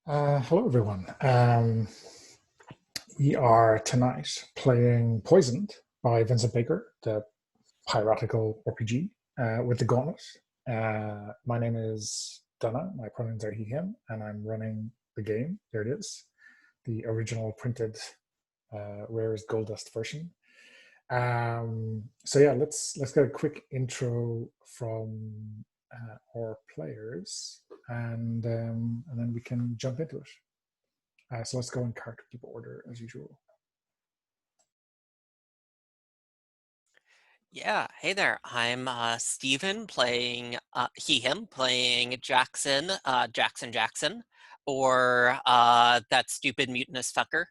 Hello, everyone. We are tonight playing Poisoned by Vincent Baker, the piratical RPG with the Gauntlet. My name is Donna. My pronouns are he, him, and I'm running the game. There it is, the original printed Rare as Gold Dust version. So yeah, let's get a quick intro from our players, and then we can jump into it. So let's go in character keep order as usual. Yeah, hey there. I'm Steven playing him playing Jackson, Jackson, or that stupid mutinous fucker.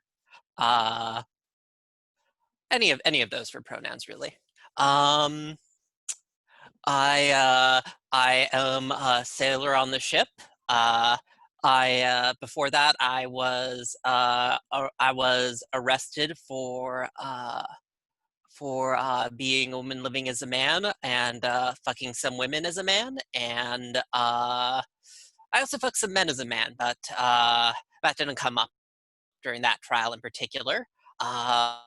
Uh, any of those for pronouns, really. Um, I am a sailor on the ship. I before that I was arrested for being a woman living as a man and fucking some women as a man. And I also fucked some men as a man, but that didn't come up during that trial in particular. Uh,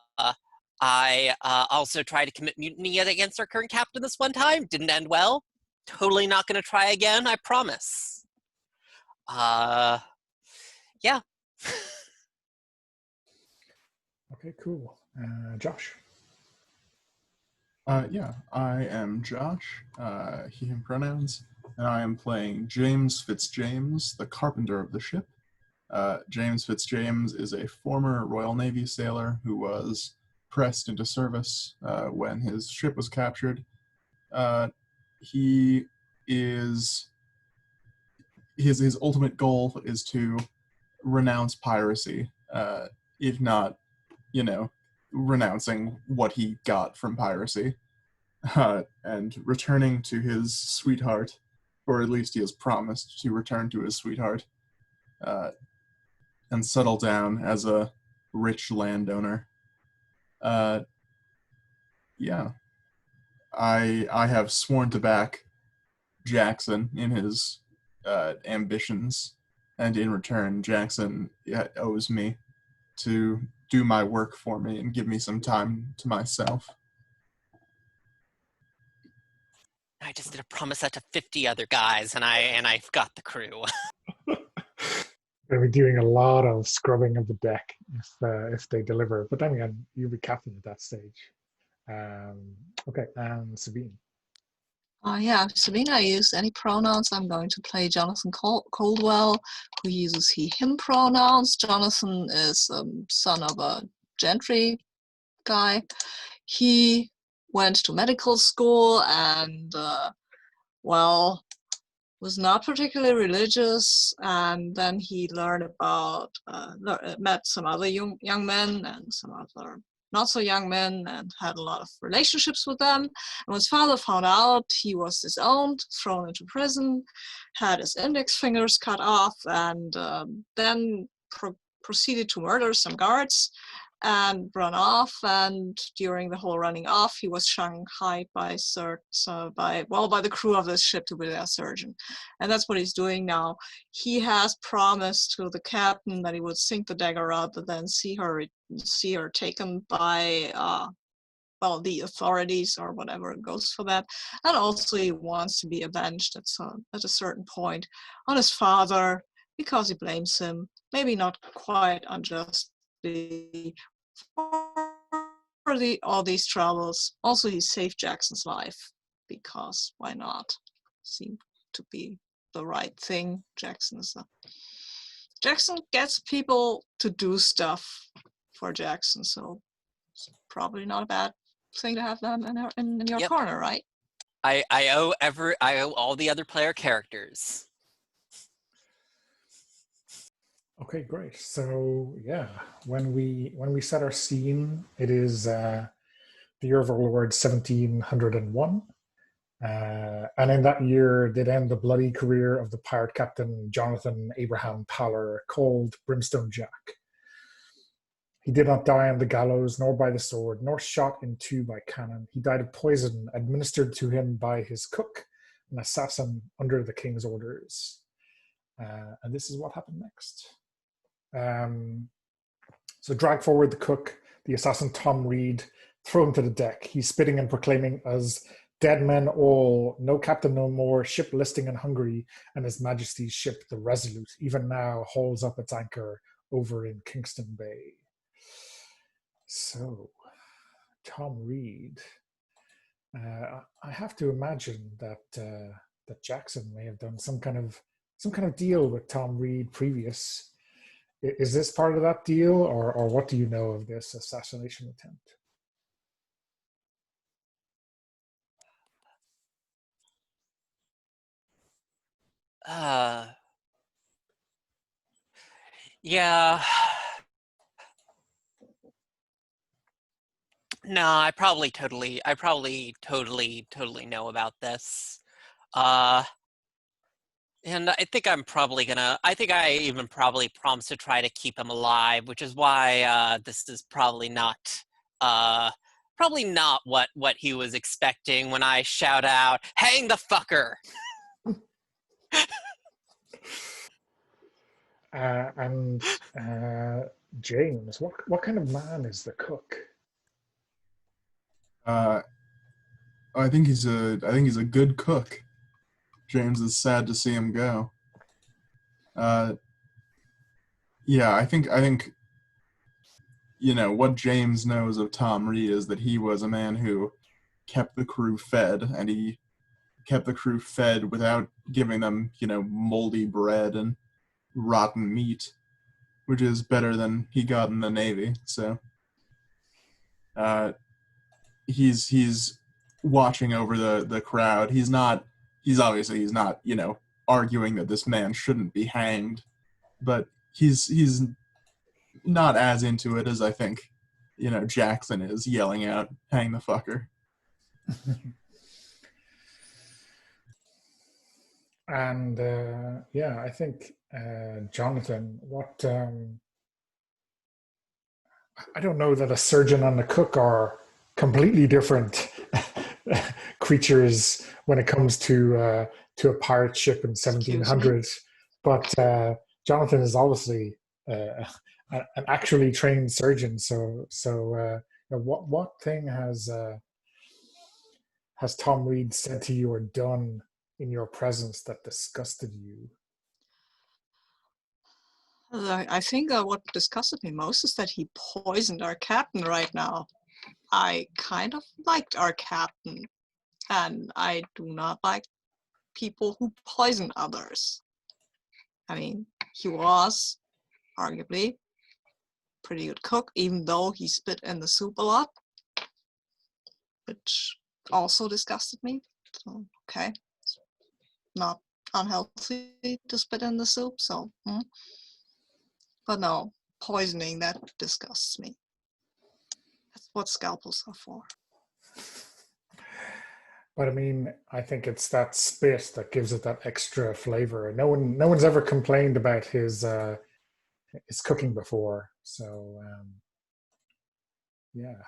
I also tried to commit mutiny against our current captain this one time. Didn't end well. Totally not going to try again, I promise. Yeah. Okay, cool. Josh. Yeah, I am Josh, he, him pronouns, and I am playing James Fitzjames, the carpenter of the ship. James Fitzjames is a former Royal Navy sailor who was pressed into service when his ship was captured. He is his ultimate goal is to renounce piracy, if not, renouncing what he got from piracy. And returning to his sweetheart, or at least he has promised to return to his sweetheart, and settle down as a rich landowner. Uh, yeah, I have sworn to back Jackson in his ambitions, and in return, Jackson owes me to do my work for me and give me some time to myself. I just did a promise that to 50 other guys, and I've got the crew. Going to be doing a lot of scrubbing of the deck if they deliver. But then again, you'll be captain at that stage. Okay, and Sabine. Yeah, Sabina, I use any pronouns. I'm going to play Jonathan Coldwell, who uses he, him pronouns. Jonathan is son of a gentry guy. He went to medical school and, was not particularly religious. And then he learned about, met some other young men and some other not so young men and had a lot of relationships with them. And when his father found out, he was disowned, thrown into prison, had his index fingers cut off, and then proceeded to murder some guards and run off. And during the whole running off, he was shanghaied by the crew of this ship to be their surgeon. And that's what he's doing now. He has promised to the captain that he would sink the dagger rather than see her taken by the authorities or whatever goes for that. And also he wants to be avenged at a certain point on his father because he blames him, maybe not quite unjustly, for all these troubles. Also, he saved Jackson's life because why not? Seemed to be the right thing. Jackson gets people to do stuff for Jackson, so it's probably not a bad thing to have them in your Yep. corner, right? I owe all the other player characters. Okay, great. So yeah, when we set our scene, it is the year of our Lord 1701. And in that year did end the bloody career of the pirate captain Jonathan Abraham Pallor, called Brimstone Jack. He did not die on the gallows, nor by the sword, nor shot in two by cannon. He died of poison administered to him by his cook, an assassin under the king's orders. And this is what happened next. So drag forward the cook, the assassin Tom Reed, throw him to the deck. He's spitting and proclaiming as dead men all, no captain no more, ship listing in Hungary, and His Majesty's ship, the Resolute, even now hauls up its anchor over in Kingston Bay. So, Tom Reed. I have to imagine that that Jackson may have done some kind of deal with Tom Reed previous. Is this part of that deal, or what do you know of this assassination attempt? Yeah. No, I probably totally know about this. And I think I think I even probably promised to try to keep him alive, which is why this is probably not what he was expecting when I shout out, "Hang the fucker!" And James, what kind of man is the cook? I think he's a good cook. James is sad to see him go. Yeah, I think what James knows of Tom Reed is that he was a man who kept the crew fed, and he kept the crew fed without giving them, moldy bread and rotten meat, which is better than he got in the Navy. So he's watching over the crowd. He's obviously not, arguing that this man shouldn't be hanged, but he's not as into it as I think, Jackson is yelling out, "Hang the fucker." And I think Jonathan, I don't know that a surgeon and a cook are completely different creatures when it comes to a pirate ship in 1700, but Jonathan is obviously an actually trained surgeon. So what thing has Tom Reed said to you or done in your presence that disgusted you? I think what disgusted me most is that he poisoned our captain right now. I kind of liked our captain, and I do not like people who poison others. I mean, he was arguably pretty good cook, even though he spit in the soup a lot, which also disgusted me. So, okay, it's not unhealthy to spit in the soup, so but no, poisoning, that disgusts me. That's what scalpels are for. But I mean, I think it's that spit that gives it that extra flavor. No one's ever complained about his cooking before. So yeah.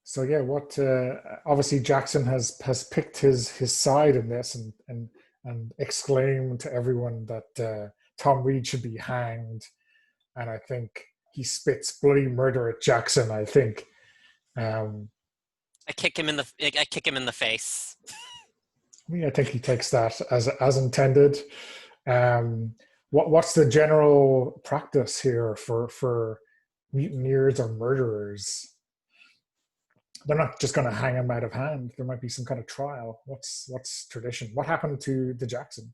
So yeah, what obviously Jackson has picked his side in this and exclaimed to everyone that Tom Reed should be hanged, and I think he spits bloody murder at Jackson. I think. I kick him in the face. I mean, I think he takes that as intended. What's the general practice here for mutineers or murderers? They're not just going to hang him out of hand. There might be some kind of trial. What's tradition? What happened to the Jackson?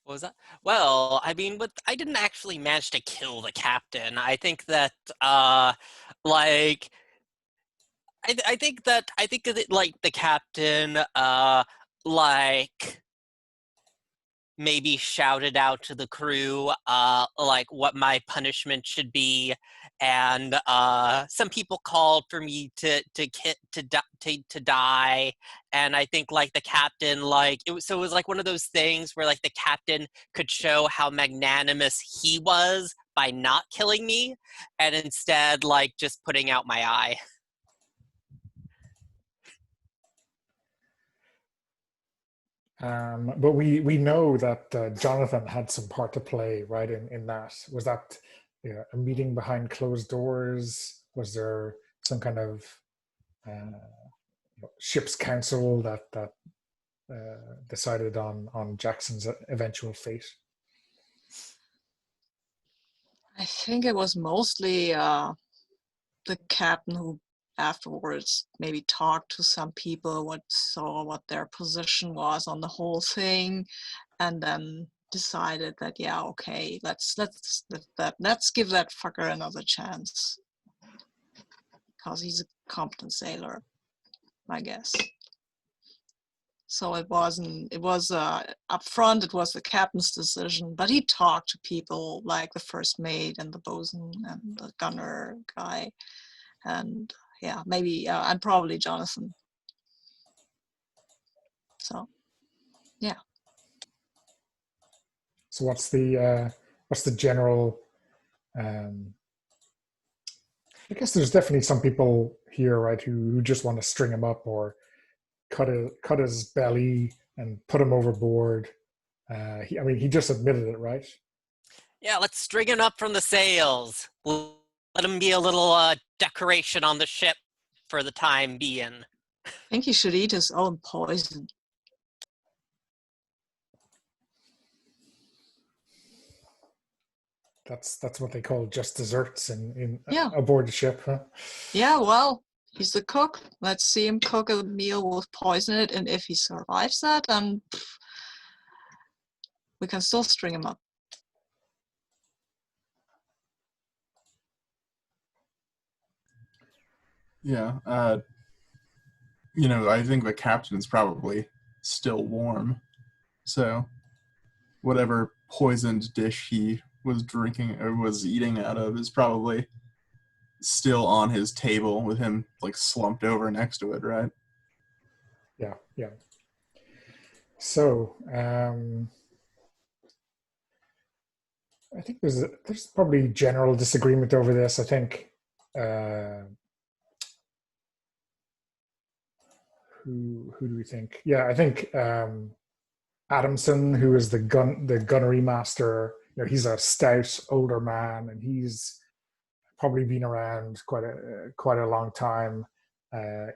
What was that? Well, I mean, I didn't actually manage to kill the captain. I think that, I think that the captain, maybe shouted out to the crew, what my punishment should be, and some people called for me to die, and I think the captain it was like one of those things where the captain could show how magnanimous he was by not killing me, and instead just putting out my eye. But we know that Jonathan had some part to play, right? In that, was that a meeting behind closed doors? Was there some kind of ship's council that decided on Jackson's eventual fate? I think it was mostly the captain who afterwards maybe talked to some people, saw what their position was on the whole thing, and then decided that, yeah, okay, let's give that fucker another chance, because he's a competent sailor, I guess. So it was up front, it was the captain's decision, but he talked to people like the first mate and the bosun and the gunner guy, and yeah, maybe and probably Jonathan. So yeah. So what's the general? I guess there's definitely some people here, right, who just want to string him up or cut his belly and put him overboard. He just admitted it, right? Yeah, let's string him up from the sails. We'll let him be a little decoration on the ship for the time being. I think he should eat his own poison. That's what they call just desserts in Yeah. aboard the ship, huh? Yeah, well, he's the cook. Let's see him cook a meal with poison in it, and if he survives that, then we can still string him up. Yeah. I think the captain's probably still warm. So whatever poisoned dish he was drinking or was eating out of is probably still on his table with him like slumped over next to it, right? Yeah. So I think there's probably general disagreement over this. I think who do we think? Yeah, I think Adamson, who is the gunnery master. He's a stout older man, and he's probably been around quite a long time,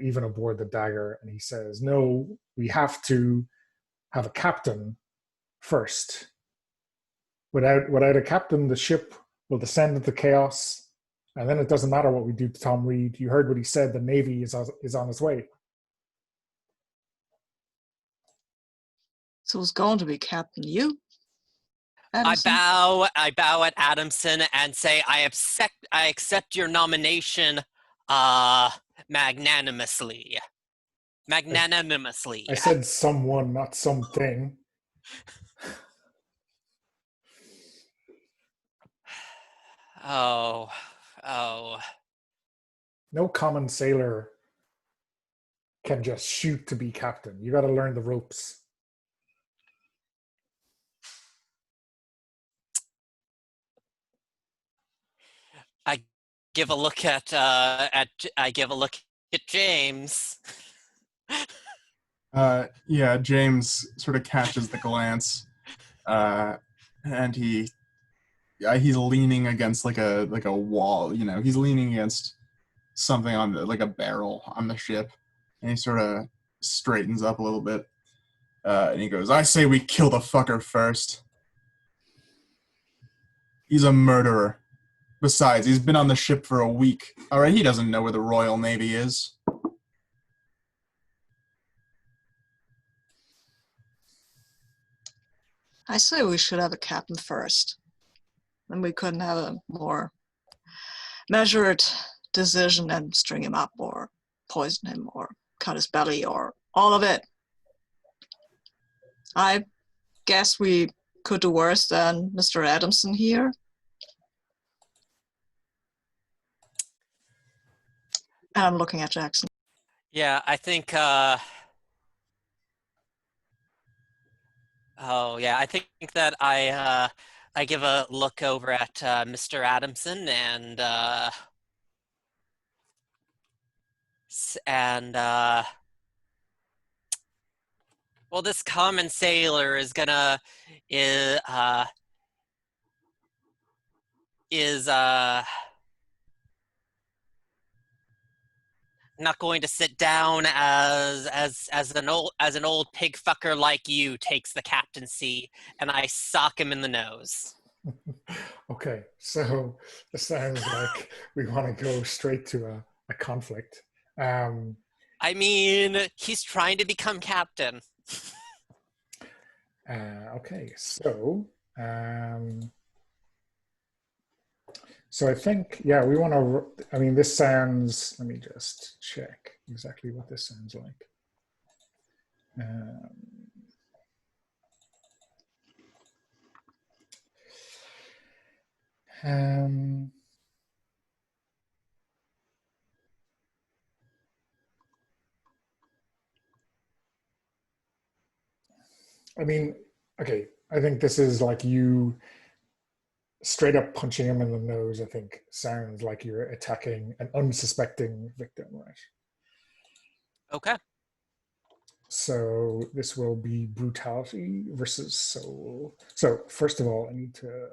even aboard the Dagger. And he says, "No, we have to have a captain first. Without a captain, the ship will descend into chaos, and then it doesn't matter what we do to Tom Reed. You heard what he said. The Navy is on its way." So it's going to be Captain You. Adamson? I bow at Adamson and say I accept your nomination magnanimously. I said someone, not something. Oh. No common sailor can just shoot to be captain. You got to learn the ropes. I give a look at James. Yeah, James sort of catches the glance, and he's leaning against like a wall. He's leaning against something on like a barrel on the ship, and he sort of straightens up a little bit, and he goes, "I say we kill the fucker first. He's a murderer. Besides, he's been on the ship for a week. All right, he doesn't know where the Royal Navy is." I say we should have a captain first. Then we couldn't have a more measured decision and string him up or poison him or cut his belly or all of it. I guess we could do worse than Mr. Adamson here. And I'm looking at Jackson. Yeah, I think I think that I give a look over at Mr. Adamson and Well, this common sailor is gonna is not going to sit down as an old pig fucker like you takes the captaincy, and I sock him in the nose. Okay, so it sounds like we want to go straight to a conflict. I mean, he's trying to become captain. Okay, so so I think, yeah, we want to, I mean, this sounds, let me just check exactly what this sounds like. I mean, okay, I think this is like you straight up punching him in the nose, I think sounds like you're attacking an unsuspecting victim, right? Okay. So this will be brutality versus soul. So first of all, I need to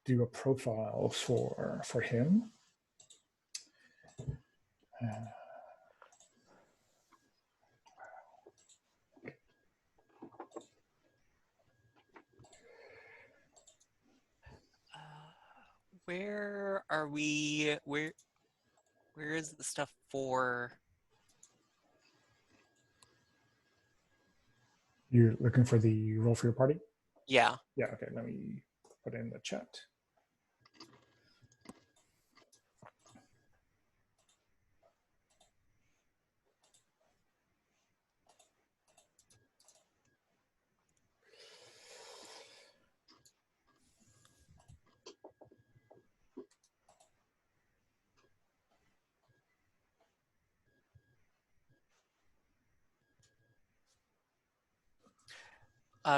do a profile for him. Where are we? Where is the stuff for? You're looking for the roll for your party? Yeah. Yeah, okay, let me put it in the chat.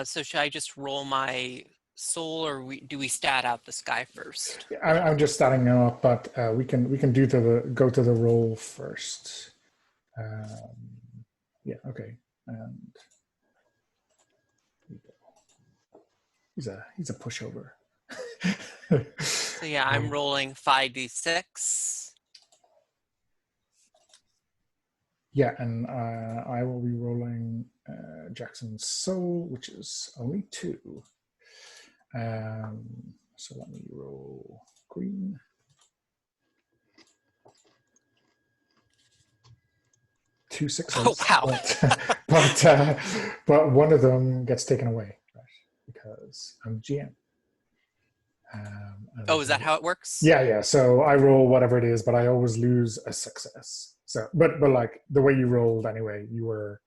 So should I just roll my soul, or do we stat out this guy first? I'm just starting now up, but we can go to the roll first. Yeah, okay, and he's a pushover. So yeah, I'm rolling 5d6. Yeah, and I will be rolling Jackson's soul, which is only 2. So let me roll green. Two sixes. Oh wow! But one of them gets taken away, right? Because I'm GM. Oh, is that how it works? Yeah. So I roll whatever it is, but I always lose a success. So, but like the way you rolled anyway, you were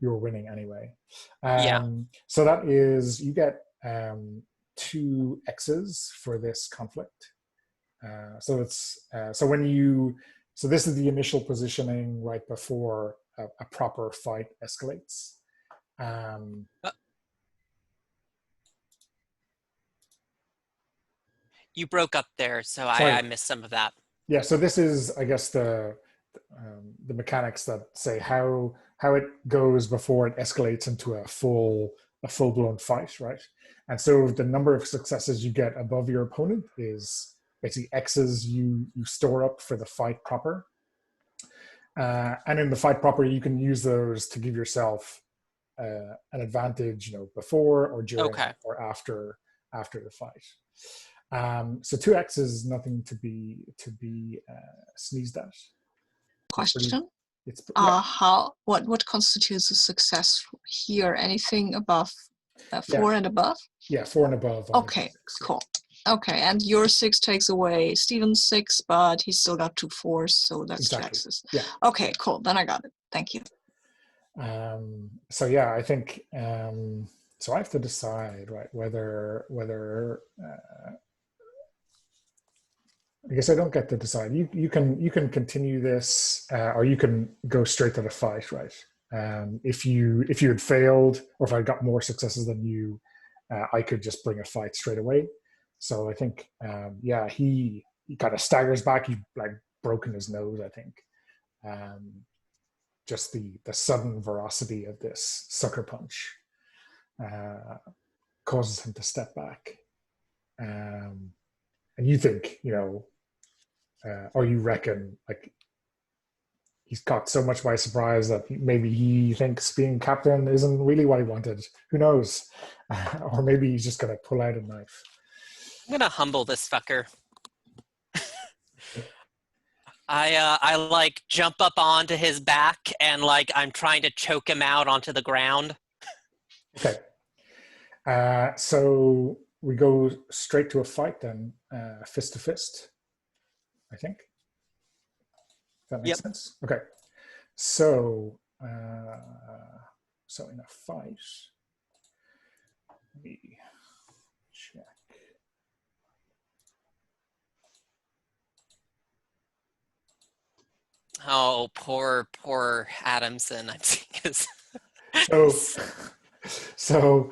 winning anyway. Yeah. So that is, you get 2 X's for this conflict. So it's so this is the initial positioning right before a proper fight escalates. You broke up there, so I missed some of that. Yeah, so this is, I guess, the mechanics that say how it goes before it escalates into a full-blown fight, right? And so the number of successes you get above your opponent is basically X's you store up for the fight proper. And in the fight proper, you can use those to give yourself an advantage, before or during or after the fight. So 2x is nothing to be sneezed at. Question: yeah. What constitutes a success here? Anything above 4 and above? Yeah, 4 and above. Okay, 6, cool. Okay, and your 6 takes away Steven's 6, but he's still got 2 4s, so that's exactly. Jax's. Yeah. Okay, cool. Then I got it. Thank you. So yeah, I think so. I have to decide, right, whether I guess I don't get to decide. You can continue this, or you can go straight to the fight, right? If you had failed, or if I got more successes than you, I could just bring a fight straight away. So I think, yeah, he kind of staggers back. He like broken his nose, I think. just the sudden ferocity of this sucker punch causes him to step back. And you think, or you reckon, like, he's caught so much by surprise that maybe he thinks being captain isn't really what he wanted. Who knows? Or maybe he's just going to pull out a knife. I'm going to humble this fucker. I like jump up onto his back and like I'm trying to choke him out onto the ground. Okay. So we go straight to a fight then, fist to fist, I think. If that makes sense. Okay. So, in a fight, let me check. Oh, poor Adamson. I'm seeing his. So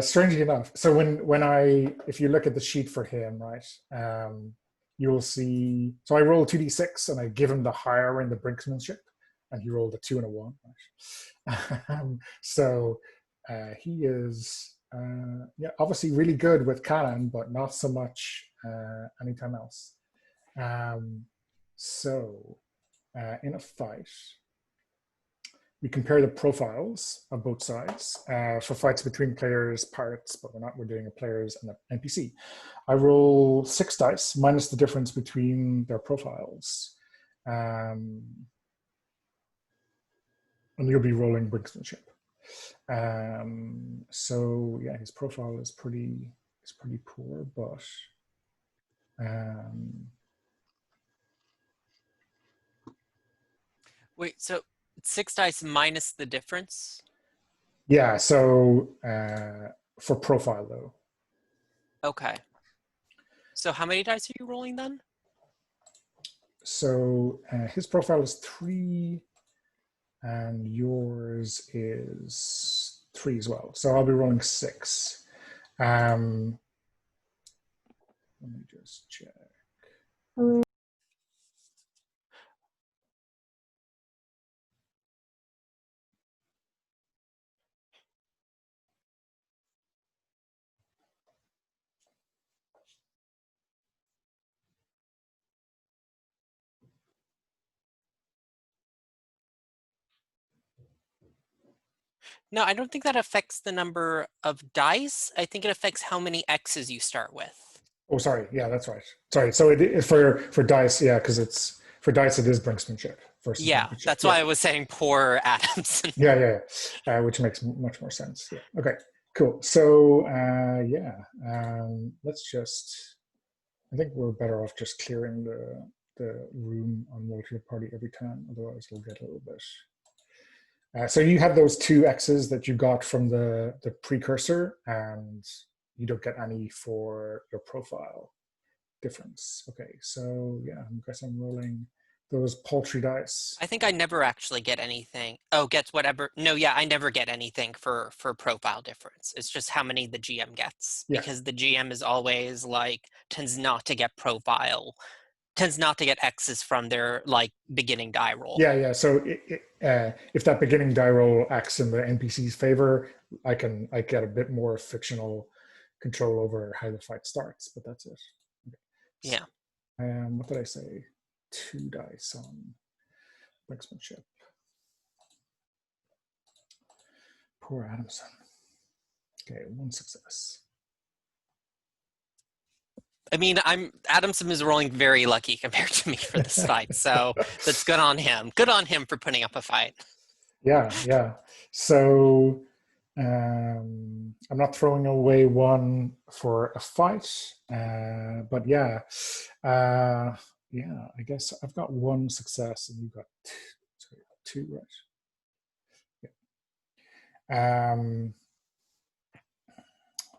strangely enough, so if you look at the sheet for him, right, you will see. So I roll 2d6 and I give him the higher in the brinksmanship, and he rolled a 2 and a 1. Right? So he is obviously really good with cannon, but not so much anytime else. In a fight, we compare the profiles of both sides for fights between players, pirates, but we're doing a players and an NPC. I roll 6 dice minus the difference between their profiles. And you'll be rolling brinksmanship. So yeah, his profile is pretty poor, but Wait, so 6 dice minus the difference? Yeah, so for profile though. Okay. So how many dice are you rolling then? So his profile is 3 and yours is 3 as well. So I'll be rolling 6. Let me just check. No, I don't think that affects the number of dice. I think it affects how many X's you start with. Oh, sorry. Yeah, that's right. Sorry. So for dice, yeah, because it's for dice it is brinksmanship versus Yeah, brinksmanship. that's why I was saying poor Adamson. Yeah. Which makes much more sense. Yeah. Okay. Cool. So let's just. I think we're better off just clearing the room on multiple party every time. Otherwise, we'll get a little bit. So you have those 2 X's that you got from the precursor, and you don't get any for your profile difference. Okay, so yeah, I guess I'm rolling those paltry dice. I think I never actually get anything. Oh, gets whatever. No, yeah, I never get anything for profile difference. It's just how many the GM gets. Yeah. Because the GM is always like, tends not to get X's from their like beginning die roll. Yeah. So if that beginning die roll acts in the NPC's favor, I get a bit more fictional control over how the fight starts, but that's it. Okay. Yeah. What did I say? 2 dice on brinksmanship. Poor Adamson. Okay, 1 success. I mean, Adamson is rolling very lucky compared to me for this fight, so that's good on him. Good on him for putting up a fight. Yeah. So I'm not throwing away 1 for a fight, but yeah, I guess I've got 1 success and you've got 2, right? Yeah.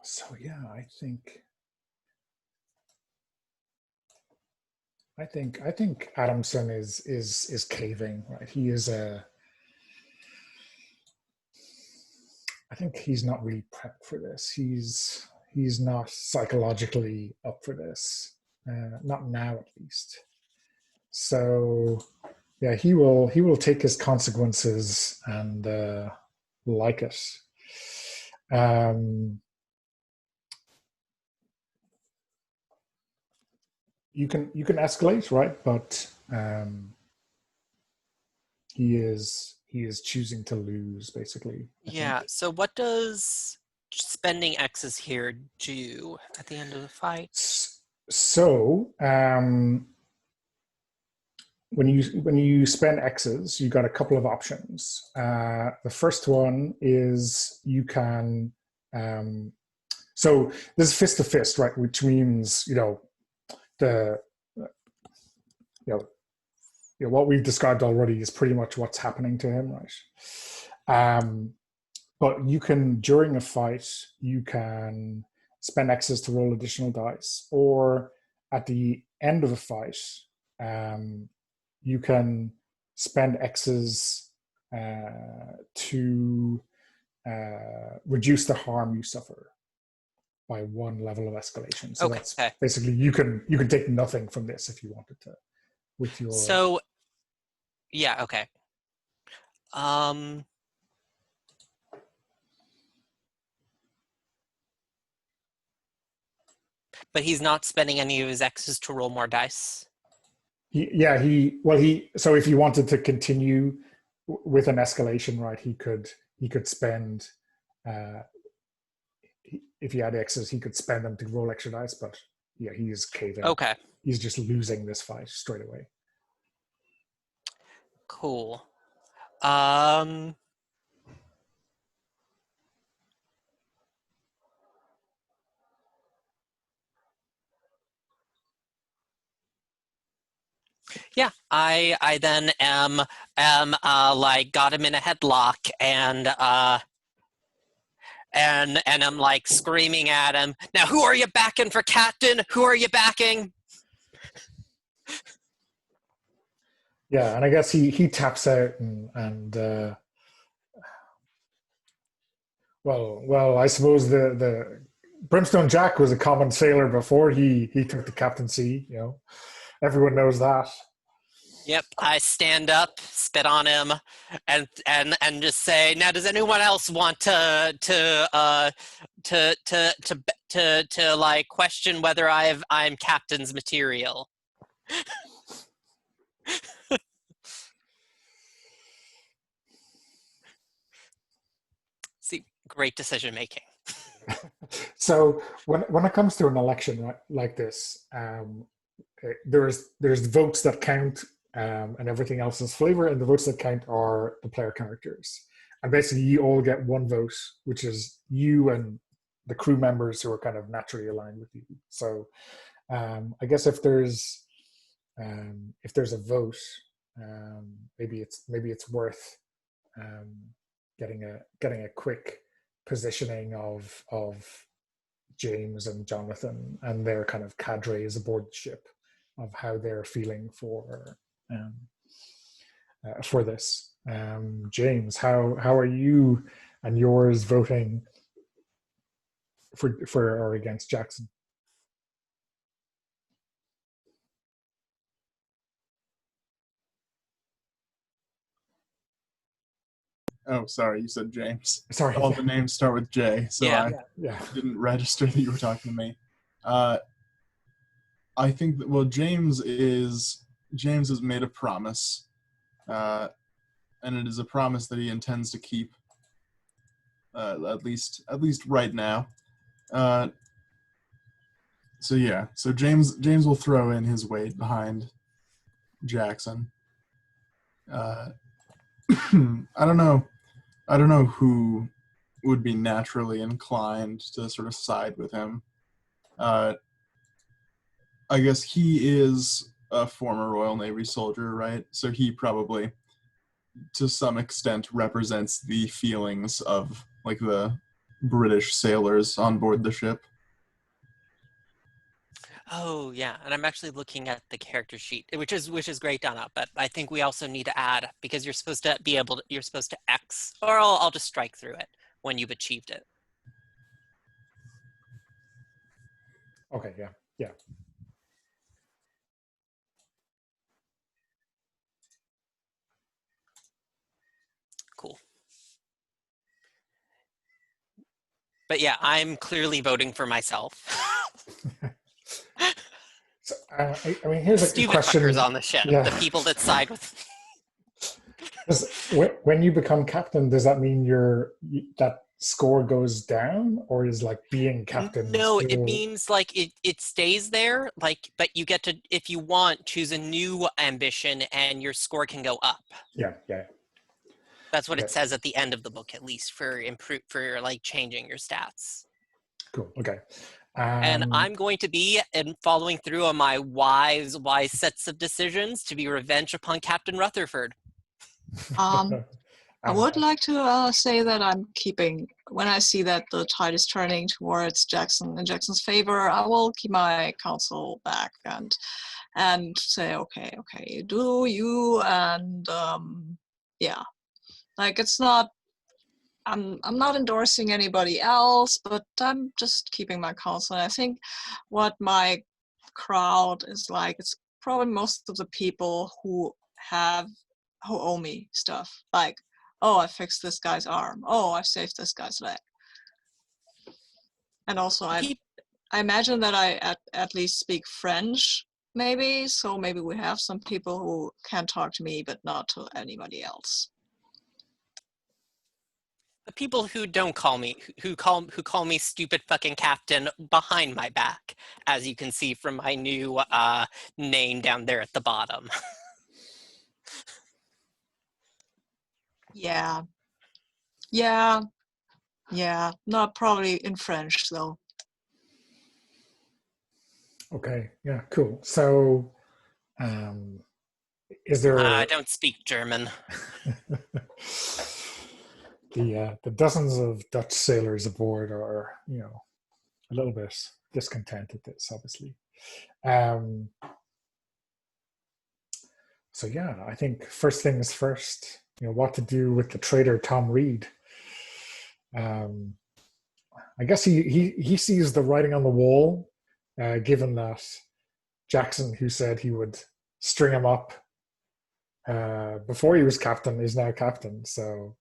So yeah, I think Adamson is caving, right? He is I think he's not really prepped for this. He's not psychologically up for this, not now at least. So Yeah, he will take his consequences and like it. You can escalate, right? But he is choosing to lose, basically. I Yeah, think. so what does spending X's here do at the end of the fight? So when you spend X's, you got a couple of options. The first one is you can. So this is fist to fist, right? Which means the what we've described already is pretty much what's happening to him, right? But you can, during a fight, you can spend X's to roll additional dice, or at the end of a fight, you can spend X's to reduce the harm you suffer by one level of escalation. So that's Okay. basically you can take nothing from this if you wanted to with your. So, yeah, okay. But he's not spending any of his X's to roll more dice. So if you wanted to continue with an escalation, right, he could spend if he had X's, he could spend them to roll extra dice, but yeah, he is caving. Okay, He's just losing this fight straight away. cool. Yeah, I then am like got him in a headlock and I'm like screaming at him. Now, who are you backing for captain? Who are you backing? Yeah, and I guess he taps out and well, I suppose the Brimstone Jack was a common sailor before he took the captaincy. Everyone knows that. Yep, I stand up, spit on him, and just say, now, does anyone else want to like question whether I'm captain's material? See, great decision making. So when it comes to an election like this, there's votes that count, and everything else is flavor, and the votes that count are the player characters. And basically, you all get one vote, which is you and the crew members who are kind of naturally aligned with you. So I guess if there's a vote, maybe it's worth getting a quick positioning of James and Jonathan and their kind of cadres aboard the ship, of how they're feeling for this. James, how are you and yours voting for or against Jackson? Oh, sorry, you said James. Sorry. All the names start with J, so Yeah. Yeah. I didn't register that you were talking to me. I think that, James has made a promise, and it is a promise that he intends to keep, at least right now. So James will throw in his weight behind Jackson. I don't know who would be naturally inclined to sort of side with him. I guess he is a former Royal Navy soldier, right? So he probably, to some extent, represents the feelings of like the British sailors on board the ship. Oh yeah, and I'm actually looking at the character sheet, which is great, Donna. But I think we also need to add, because you're supposed to X, or I'll just strike through it when you've achieved it. Okay. Yeah. But yeah, I'm clearly voting for myself. So, I mean, here's a Stupid question. fuckers on the ship. Yeah. The people that side with When you become captain, does that mean that score goes down, or is like being captain No, it still? means like it stays there, like, but you get to, if you want, choose a new ambition and your score can go up. Yeah, yeah. That's what Okay. it says at the end of the book, at least for like changing your stats. Cool. Okay. And I'm going to be following through on my wise sets of decisions to be revenge upon Captain Rutherford. I would like to say that I'm keeping, when I see that the tide is turning towards Jackson in Jackson's favor, I will keep my counsel back and say, okay, you do you, and yeah, like it's not. I'm not endorsing anybody else, but I'm just keeping my counsel. And I think what my crowd is like, it's probably most of the people who owe me stuff. Like, oh, I fixed this guy's arm. Oh, I saved this guy's leg. And also, I imagine that I at least speak French, maybe. So maybe we have some people who can talk to me, but not to anybody else. The people who don't call me, who call me stupid fucking captain behind my back, as you can see from my new name down there at the bottom. Yeah. Not probably in French though. Okay. Yeah. Cool. So, is there? I don't speak German. The dozens of Dutch sailors aboard are, a little bit discontent at this, obviously. So yeah, I think first things first. What to do with the traitor Tom Reed. I guess he sees the writing on the wall, given that Jackson, who said he would string him up before he was captain, is now captain. So.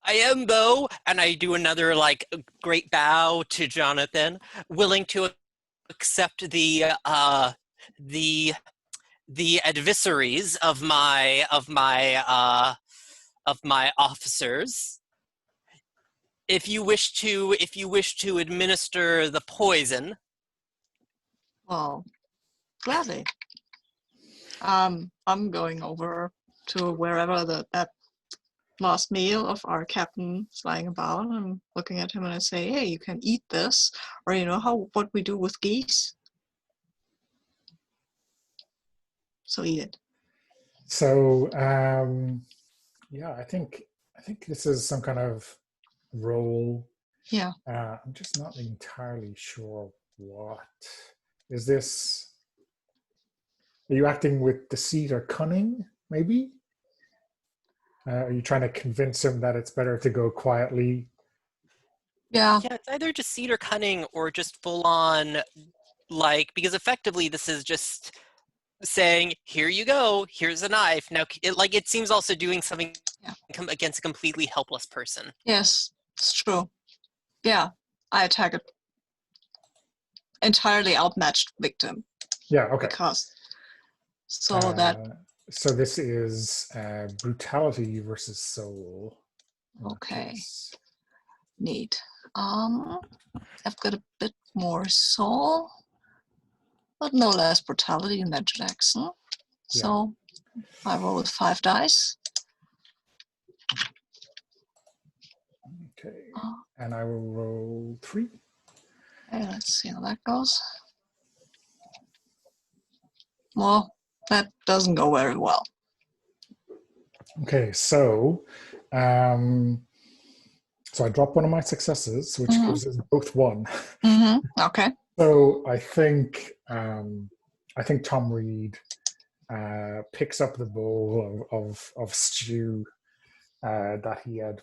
I am, though, and I do another like great bow to Jonathan, willing to accept the adversaries of my officers. If you wish to administer the poison. Well, gladly. I'm going over to wherever that last meal of our captain is lying about. I'm looking at him and I say, hey, you can eat this, or what we do with geese. So eat it. So yeah, I think this is some kind of role. Yeah. I'm just not entirely sure what is this. Are you acting with deceit or cunning, maybe? Are you trying to convince him that it's better to go quietly? Yeah, it's either deceit or cunning, or just full on, because effectively this is just saying, here you go, here's a knife. Now, it seems also doing something against a completely helpless person. Yes, it's true. Yeah, I attack an entirely outmatched victim. Yeah, okay. So this is brutality versus soul. Okay. Neat. I've got a bit more soul, but no less brutality than Jackson. So I roll with 5 dice. Okay. And I will roll 3. Okay, let's see how that goes. Well, that doesn't go very well. Okay, so I dropped one of my successes, which gives us both 1. Okay. So I think Tom Reed picks up the bowl of stew that he had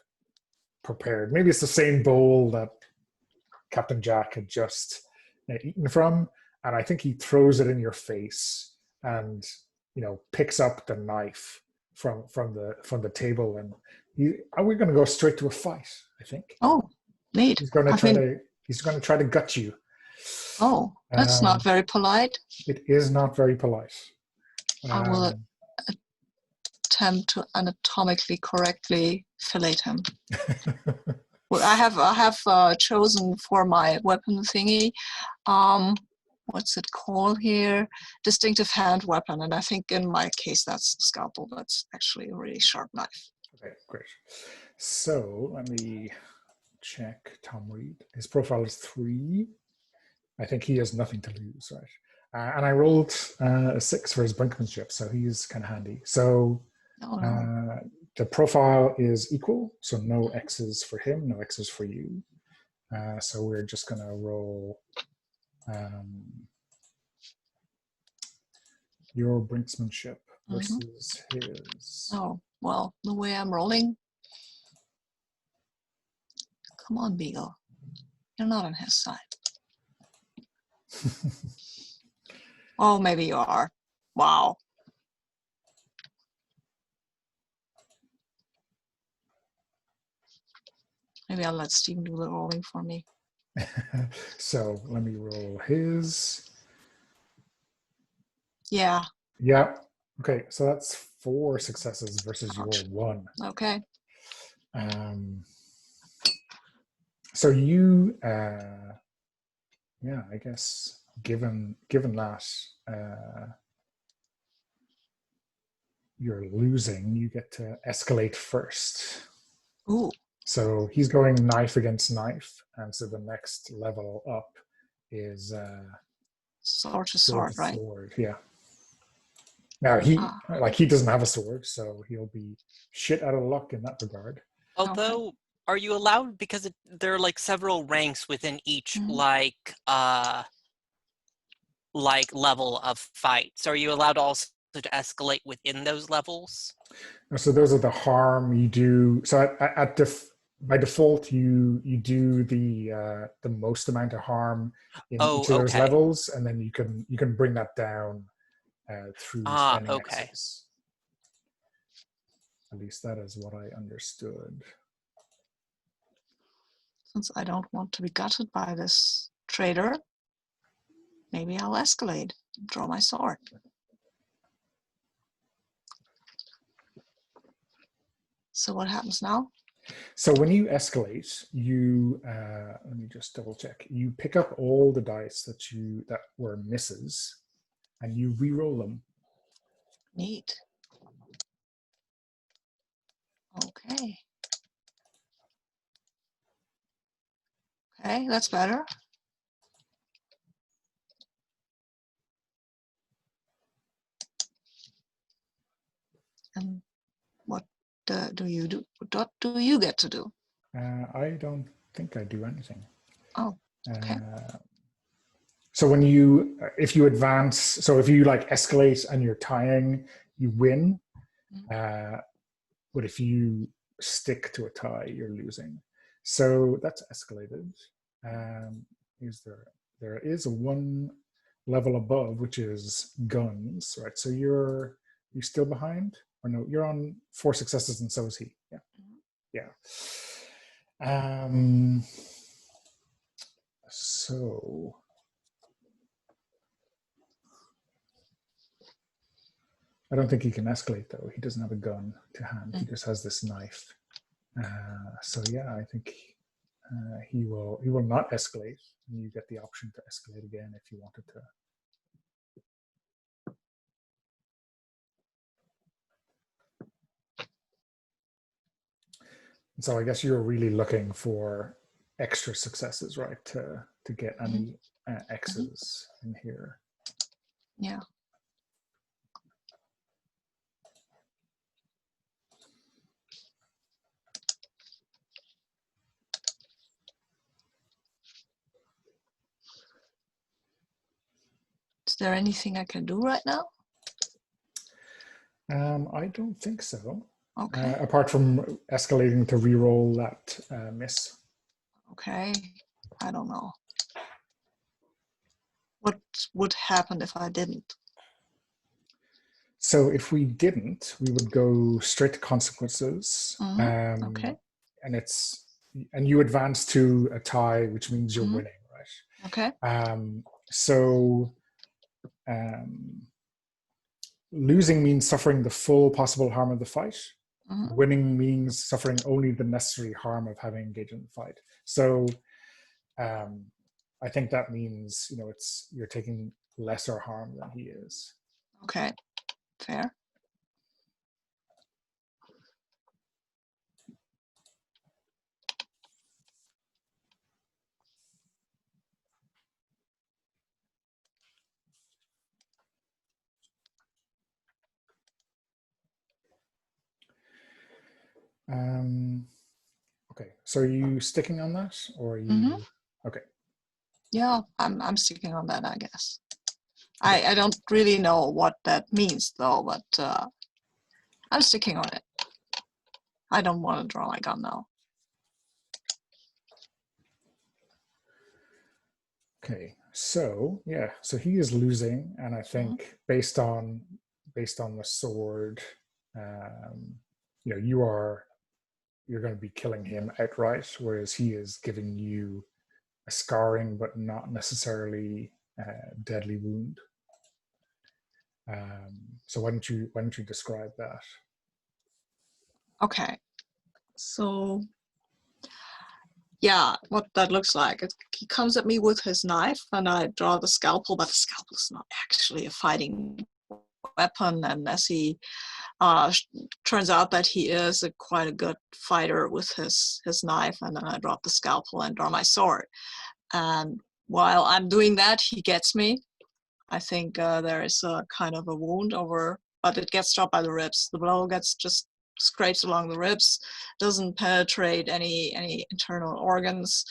prepared. Maybe it's the same bowl that Captain Jack had just eaten from, and I think he throws it in your face and picks up the knife from the table, and we're going to go straight to a fight, I think. Oh, Neat. He's going to I try think- to. He's going to try to gut you. Oh, that's not very polite. It is not very polite. I will attempt to anatomically correctly fillet him. Well, I have chosen for my weapon thingy. What's it called here? Distinctive hand weapon, and I think in my case that's the scalpel. That's actually a really sharp knife. Okay, great. So let me check Tom Reed. His profile is 3. I think he has nothing to lose, right? And I rolled a 6 for his brinkmanship, so he's kind of handy. So the profile is equal, so no X's for him, no X's for you. So we're just going to roll your brinksmanship versus his. Oh, well, the way I'm rolling. Come on, Beagle. You're not on his side. Oh, maybe you are. Wow. Maybe I'll let Stephen do the rolling for me. So let me roll his. Yeah. Yeah. Okay, so that's 4 successes versus your 1. Okay. So you, yeah, I guess given that you're losing, you get to escalate first. Ooh. So he's going knife against knife, and so the next level up is Sword to sword, right? Sword, yeah. Now he doesn't have a sword, so he'll be shit out of luck in that regard. Although, are you allowed, because there are like several ranks within each level of fights, are you allowed also to escalate within those levels? So those are the harm you do. So by default, you do the most amount of harm in each of those levels, and then you can bring that down through spending X's. At least that is what I understood. Since I don't want to be gutted by this traitor, maybe I'll escalate, draw my sword. So what happens now? So when you escalate, you let me just double check. You pick up all the dice that were misses, and you re-roll them. Neat. Okay. Okay, that's better. And what do you do? What do you get to do? I don't think I do anything. Oh, okay. So if you advance, so if you like escalate and you're tying, you win. But if you stick to a tie, you're losing. So that's escalated. There is a 1 level above, which is guns, right? So you still behind? Or no, you're on 4 successes and so is he. Yeah. So I don't think he can escalate though. He doesn't have a gun to hand. He just has this knife. So yeah, I think he will not escalate. And you get the option to escalate again if you wanted to. So I guess you're really looking for extra successes, right? To get any X's in here. Yeah. Is there anything I can do right now? I don't think so. Okay. Apart from escalating to re-roll that miss. Okay. I don't know. What would happen if I didn't? So if we didn't, we would go straight to consequences. Okay. And it's and you advance to a tie, which means you're Mhm. winning, right? Okay. So losing means suffering the full possible harm of the fight. Mhm. Winning means suffering only the necessary harm of having engaged in the fight. So I think that means, you know, you're taking lesser harm than he is. Okay. Fair. Okay, so are you sticking on that, or are you? Mhm. Okay. Yeah, I'm sticking on that, I guess. I don't really know what that means though, but I'm sticking on it. I don't want to draw my gun now. Okay, so yeah, so he is losing, and I think based on the sword, you know, you're going to be killing him outright, whereas he is giving you a scarring, but not necessarily a deadly wound. So why don't you describe that? Okay. So yeah, what that looks like. He comes at me with his knife, and I draw the scalpel, but the scalpel is not actually a fighting weapon. And as he turns out that he is quite a good fighter with his knife, and then I drop the scalpel and draw my sword. And while I'm doing that, he gets me. I think there is a kind of a wound over, but it gets struck by the ribs. The blow gets just scrapes along the ribs, doesn't penetrate any internal organs.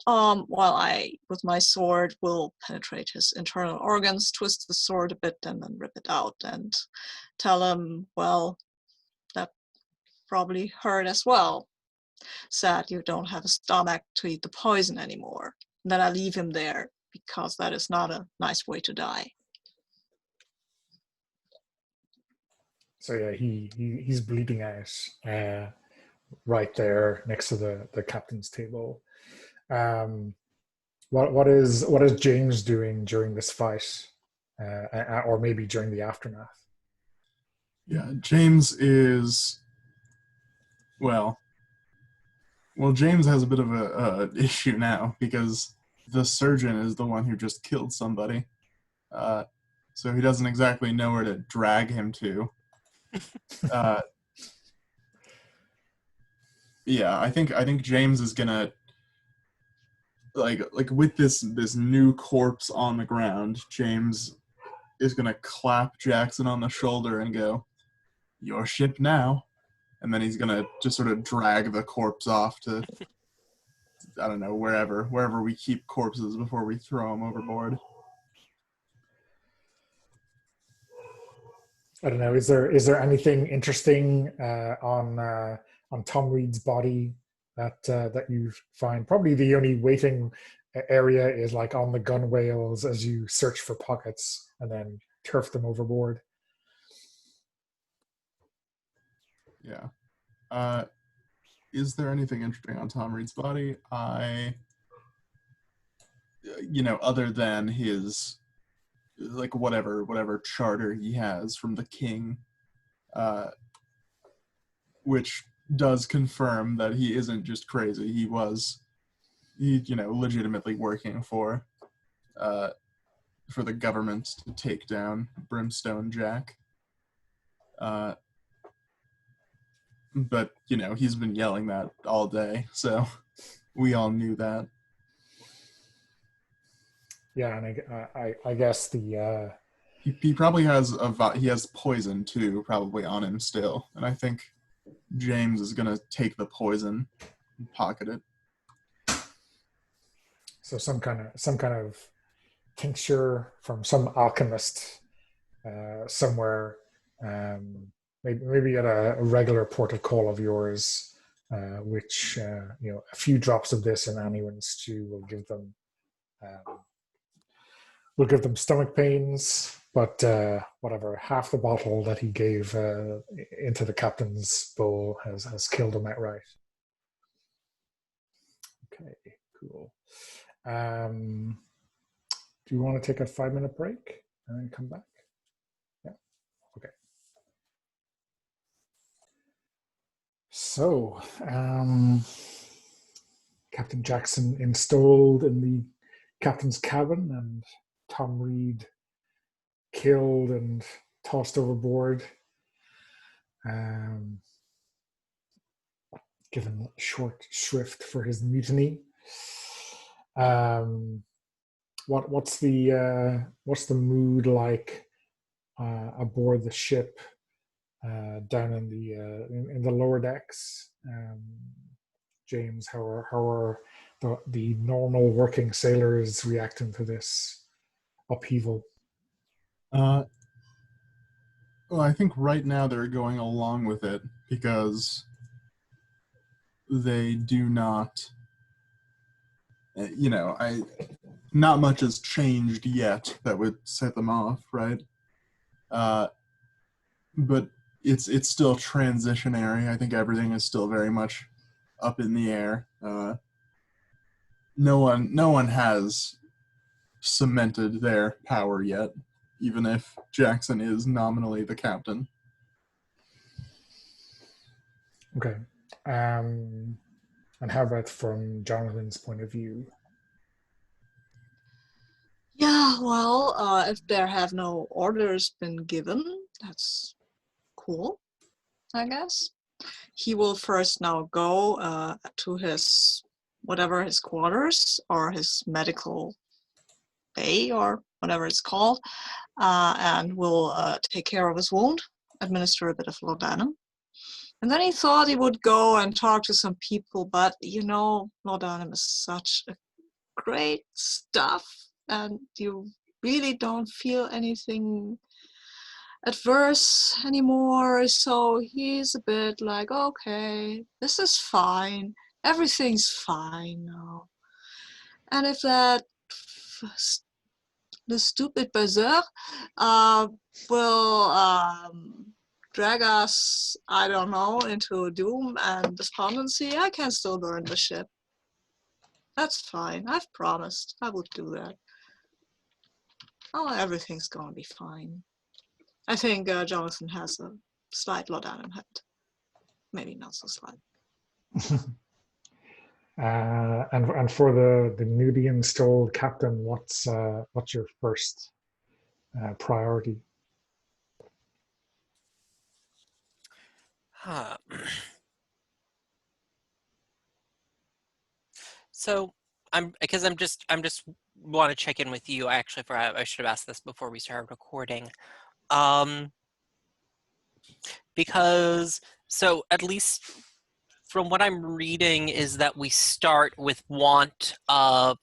While I, with my sword, will penetrate his internal organs, twist the sword a bit, and then rip it out, and tell him, well, that probably hurt as well. Sad you don't have a stomach to eat the poison anymore. And then I leave him there, because that is not a nice way to die. So yeah, he's bleeding out right there next to the captain's table. What is James doing during this fight, or maybe during the aftermath? Yeah, James is well. James has a bit of a issue now because the surgeon is the one who just killed somebody, so he doesn't exactly know where to drag him to. Yeah, I think James is gonna like with this new corpse on the ground. James is gonna clap Jackson on the shoulder and go, "Your ship now," and then he's gonna just sort of drag the corpse off to, I don't know, wherever we keep corpses before we throw them overboard. I don't know. Is there anything interesting on Tom Reed's body that you find? Probably the only waiting area is like on the gunwales as you search for pockets and then turf them overboard. Yeah. Is there anything interesting on Tom Reed's body? Other than his like whatever charter he has from the king, which does confirm that he isn't just crazy. He legitimately working for the government to take down Brimstone Jack. But he's been yelling that all day, so we all knew that. Yeah, and I guess the he probably has he has poison too, probably on him still, and I think James is gonna take the poison and pocket it. So some kind of tincture from some alchemist somewhere, maybe at a regular port of call of yours, which a few drops of this in anyone's stew will give them stomach pains. But whatever, half the bottle that he gave into the captain's bowl has killed him outright. Okay, cool. Do you want to take a 5-minute break and then come back? Yeah. Okay. So, Captain Jackson installed in the captain's cabin, and Tom Reed killed and tossed overboard, given short shrift for his mutiny. What's the mood like aboard the ship, down in the lower decks? James, how are the normal working sailors reacting to this upheaval? Well, I think right now they're going along with it because they do not, not much has changed yet that would set them off, right? But it's still transitionary. I think everything is still very much up in the air. No one has cemented their power yet, even if Jackson is nominally the captain. Okay. And how about from Jonathan's point of view? Yeah, well, if there have no orders been given, that's cool, I guess. He will first now go to his quarters or his medical bay or whatever it's called, and will take care of his wound, administer a bit of laudanum. And then he thought he would go and talk to some people, but laudanum is such a great stuff, and you really don't feel anything adverse anymore. So he's a bit like, okay, this is fine. Everything's fine now. And if the stupid berserk will drag us, I don't know, into doom and despondency, I can still burn the ship. That's fine. I've promised I would do that. Oh, everything's gonna be fine. I think Jonathan has a slight laudanum head. Maybe not so slight. And for the newly installed captain, what's your first priority? So I'm just want to check in with you. I should have asked this before we started recording. Because so at least from what I'm reading is that we start with want of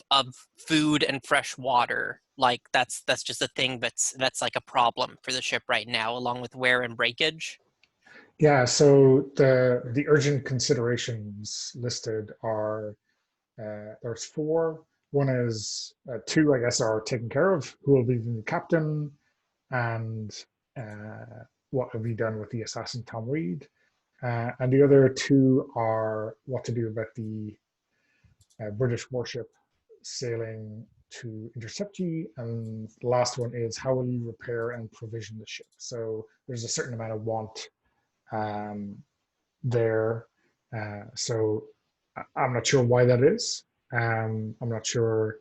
food and fresh water. Like that's just a thing that's like a problem for the ship right now, along with wear and breakage. Yeah, so the urgent considerations listed are there's 4. One is 2, I guess, are taken care of. Who will be the new captain, and what have we done with the assassin Tom Reed? And the other 2 are what to do about the British warship sailing to intercept you, and the last one is how will you repair and provision the ship. So there's a certain amount of want there. So I'm not sure why that is. I'm not sure.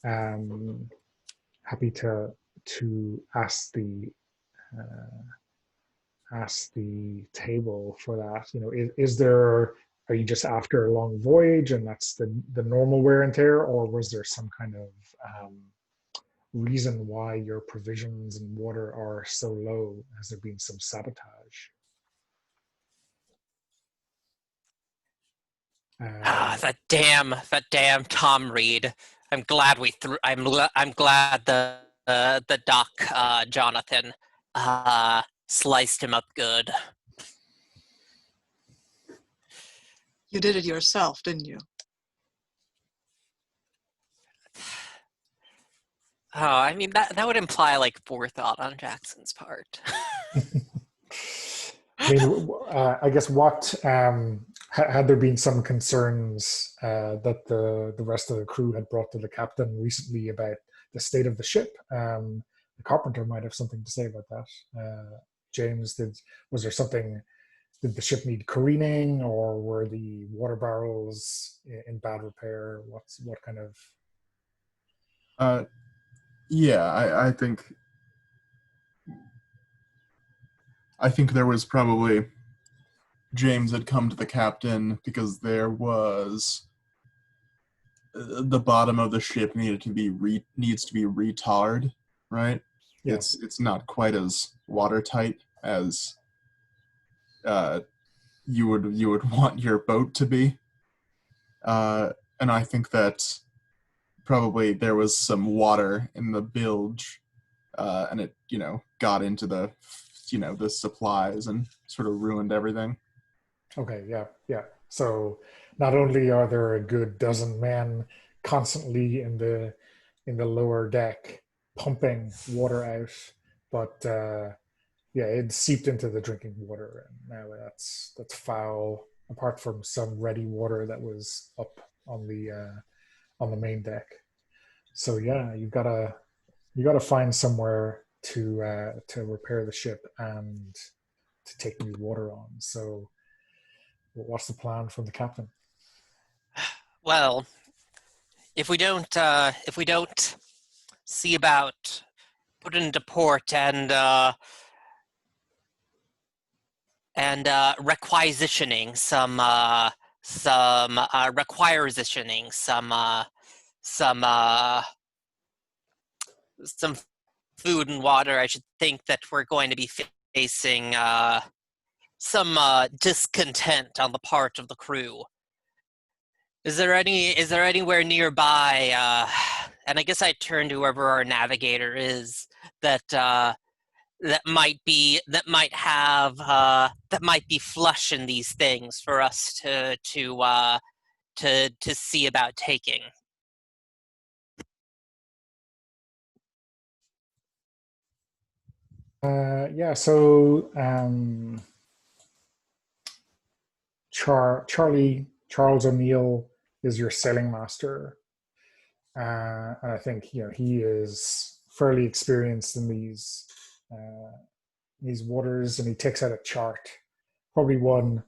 Happy to ask the table for that. Is there? Are you just after a long voyage and that's the normal wear and tear, or was there some kind of reason why your provisions and water are so low? Has there been some sabotage? That damn Tom Reed. I'm glad I'm glad the doc Jonathan sliced him up good. You did it yourself, didn't you? Oh, I mean that would imply like forethought on Jackson's part. I mean, I guess what had there been some concerns that the rest of the crew had brought to the captain recently about the state of the ship? The carpenter might have something to say about that. James, was there something? Did the ship need careening, or were the water barrels in bad repair? What kind of? Yeah, I think there was probably James had come to the captain because there was the bottom of the ship needs to be retarred, right? Yeah. It's not quite as watertight as you would want your boat to be, and I think that probably there was some water in the bilge, and it got into the the supplies and sort of ruined everything. Okay, yeah. So not only are there a good dozen men constantly in the lower deck pumping water out, but yeah, it seeped into the drinking water, and now that's foul. Apart from some ready water that was up on the main deck. So yeah, you gotta find somewhere to repair the ship and to take new water on. So what's the plan from the captain? Well, if we don't see about putting into port and requisitioning some food and water, I should think that we're going to be facing some discontent on the part of the crew. Is there anywhere nearby? And I guess I turn to whoever our navigator is that might be flush in these things for us to see about taking. Yeah, so Charles O'Neill is your sailing master, and I think he is fairly experienced in these waters, and he takes out a chart, probably one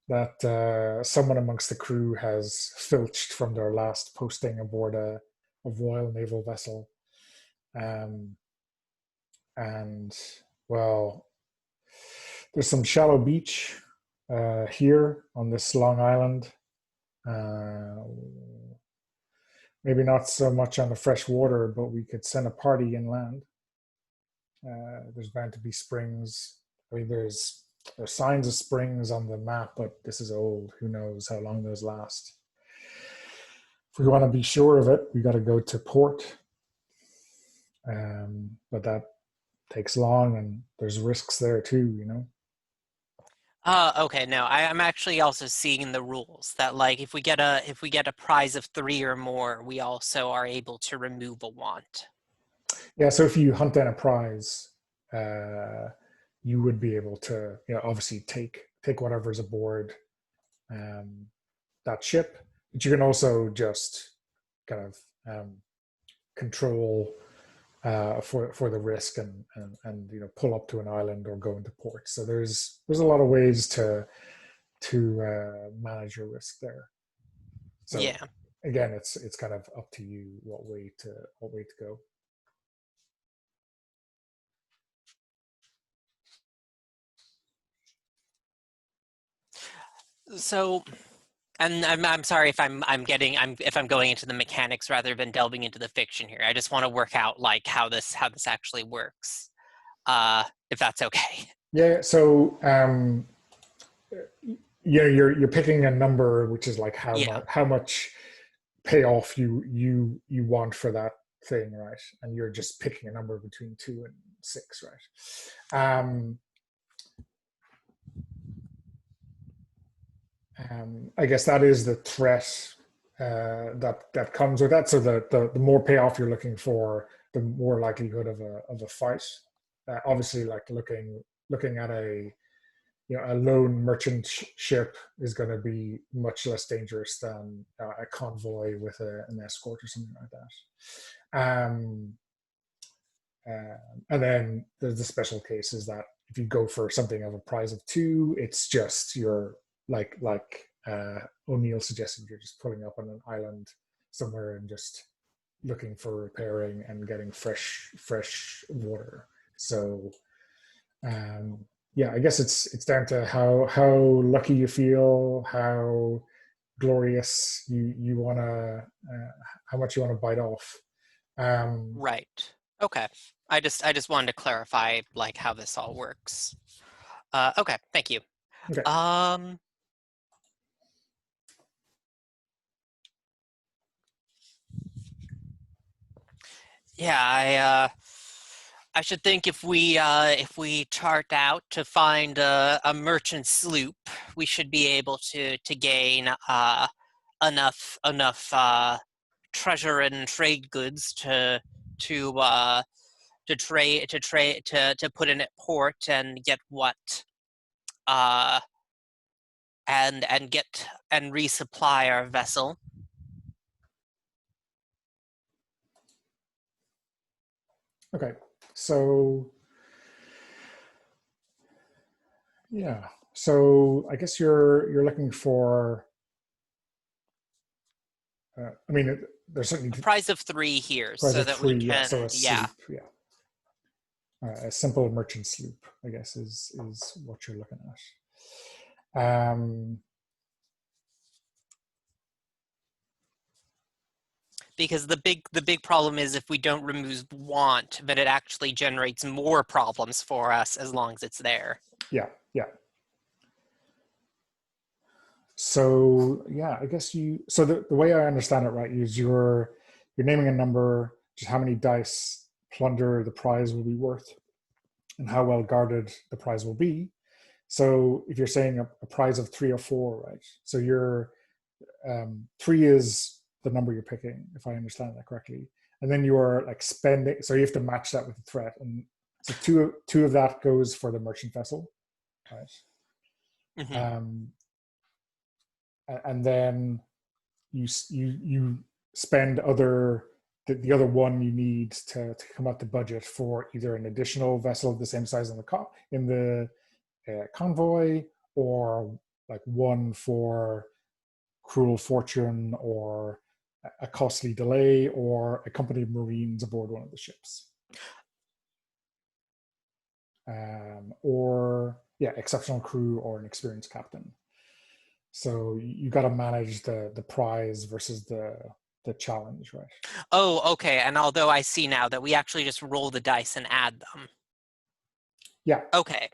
that someone amongst the crew has filched from their last posting aboard a Royal Naval vessel, and well, there's some shallow beach here on this Long Island. Maybe not so much on the fresh water, but we could send a party inland. There's bound to be springs. I mean, there's signs of springs on the map, but this is old. Who knows how long those last? If we want to be sure of it, we got to go to port. But that takes long, and there's risks there too. Okay, no, I'm actually also seeing the rules that, like, if we get a prize of 3 or more, we also are able to remove a want. Yeah, so if you hunt down a prize, you would be able to, obviously take whatever's aboard that ship, but you can also just kind of control for the risk and pull up to an island or go into port. So there's a lot of ways to manage your risk there. So yeah, again, it's kind of up to you what way to go. so. And I'm sorry if I'm going into the mechanics rather than delving into the fiction here. I just want to work out like how this actually works, if that's okay. Yeah. So you're picking a number, which is like how much payoff you want for that thing, right? And you're just picking a number between 2 and 6, right? I guess that is the threat that comes with that. So the more payoff you're looking for, the more likelihood of a fight. Obviously, like looking at a a lone merchant ship is going to be much less dangerous than a convoy with an escort or something like that. And then there's the special cases that if you go for something of a prize of 2, it's just you're like O'Neill suggested, you're just pulling up on an island somewhere and just looking for repairing and getting fresh water. So I guess it's down to how lucky you feel, how glorious you want to, how much you want to bite off. Right. Okay. I just wanted to clarify like how this all works. Okay. Thank you. Okay. Yeah, I should think if we chart out to find a merchant sloop, we should be able to gain enough treasure and trade goods to put in at port and get what and resupply our vessel. Okay, so yeah, so I guess you're looking for. I mean, there's certainly a prize of 3 here, so that 3, we can. Yeah, so a sloop, a simple merchant sloop, I guess, is what you're looking at. Because the big problem is if we don't remove want, then it actually generates more problems for us as long as it's there. Yeah. So I guess so the way I understand it, right, is you're naming a number, just how many dice plunder the prize will be worth and how well guarded the prize will be. So if you're saying a prize of 3 or 4, right, so you're 3 is the number you're picking, if I understand that correctly, and then you are like spending, so you have to match that with the threat, and so two of that goes for the merchant vessel, right? Mm-hmm. And then you spend the other one you need to come up the budget for either an additional vessel of the same size in the convoy, or like one for cruel fortune or a costly delay or a company of Marines aboard one of the ships. Or exceptional crew or an experienced captain. So you got to manage the prize versus the challenge, right? Oh, okay. And although I see now that we actually just roll the dice and add them. Yeah. Okay.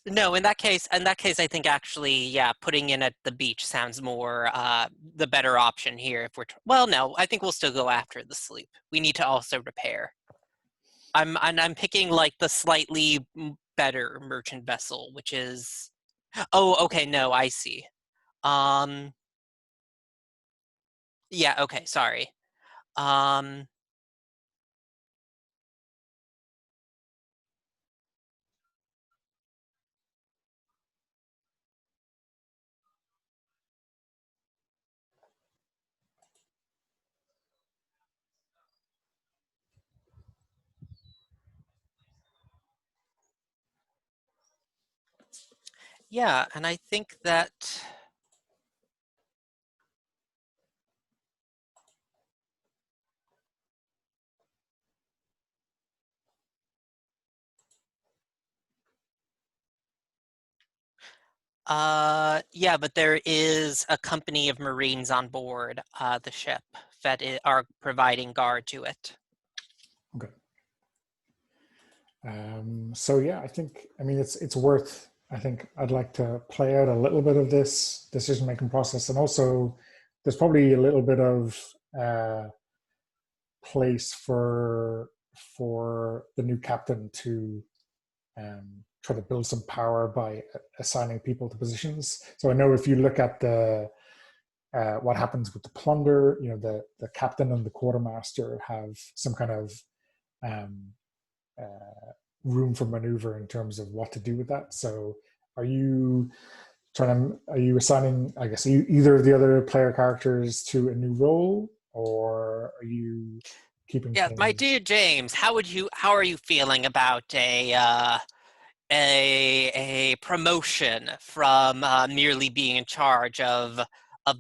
No, in that case, I think actually, putting in at the beach sounds more the better option here. If we're well, no, I think we'll still go after the sloop. We need to also repair. I'm picking like the slightly better merchant vessel, which is. Oh, okay. No, I see. Yeah. Okay. Sorry. Yeah, and I think that. Yeah, but there is a company of Marines on board the ship that are providing guard to it. Okay. So I think, I mean, it's worth, I think I'd like to play out a little bit of this decision-making process, and also there's probably a little bit of place for the new captain to try to build some power by assigning people to positions. So I know if you look at what happens with the plunder, the captain and the quartermaster have some kind of room for maneuver in terms of what to do with that. So are you are you assigning, I guess, either of the other player characters to a new role, or are you keeping Yeah, my things? dear James, how are you feeling about a promotion from merely being in charge of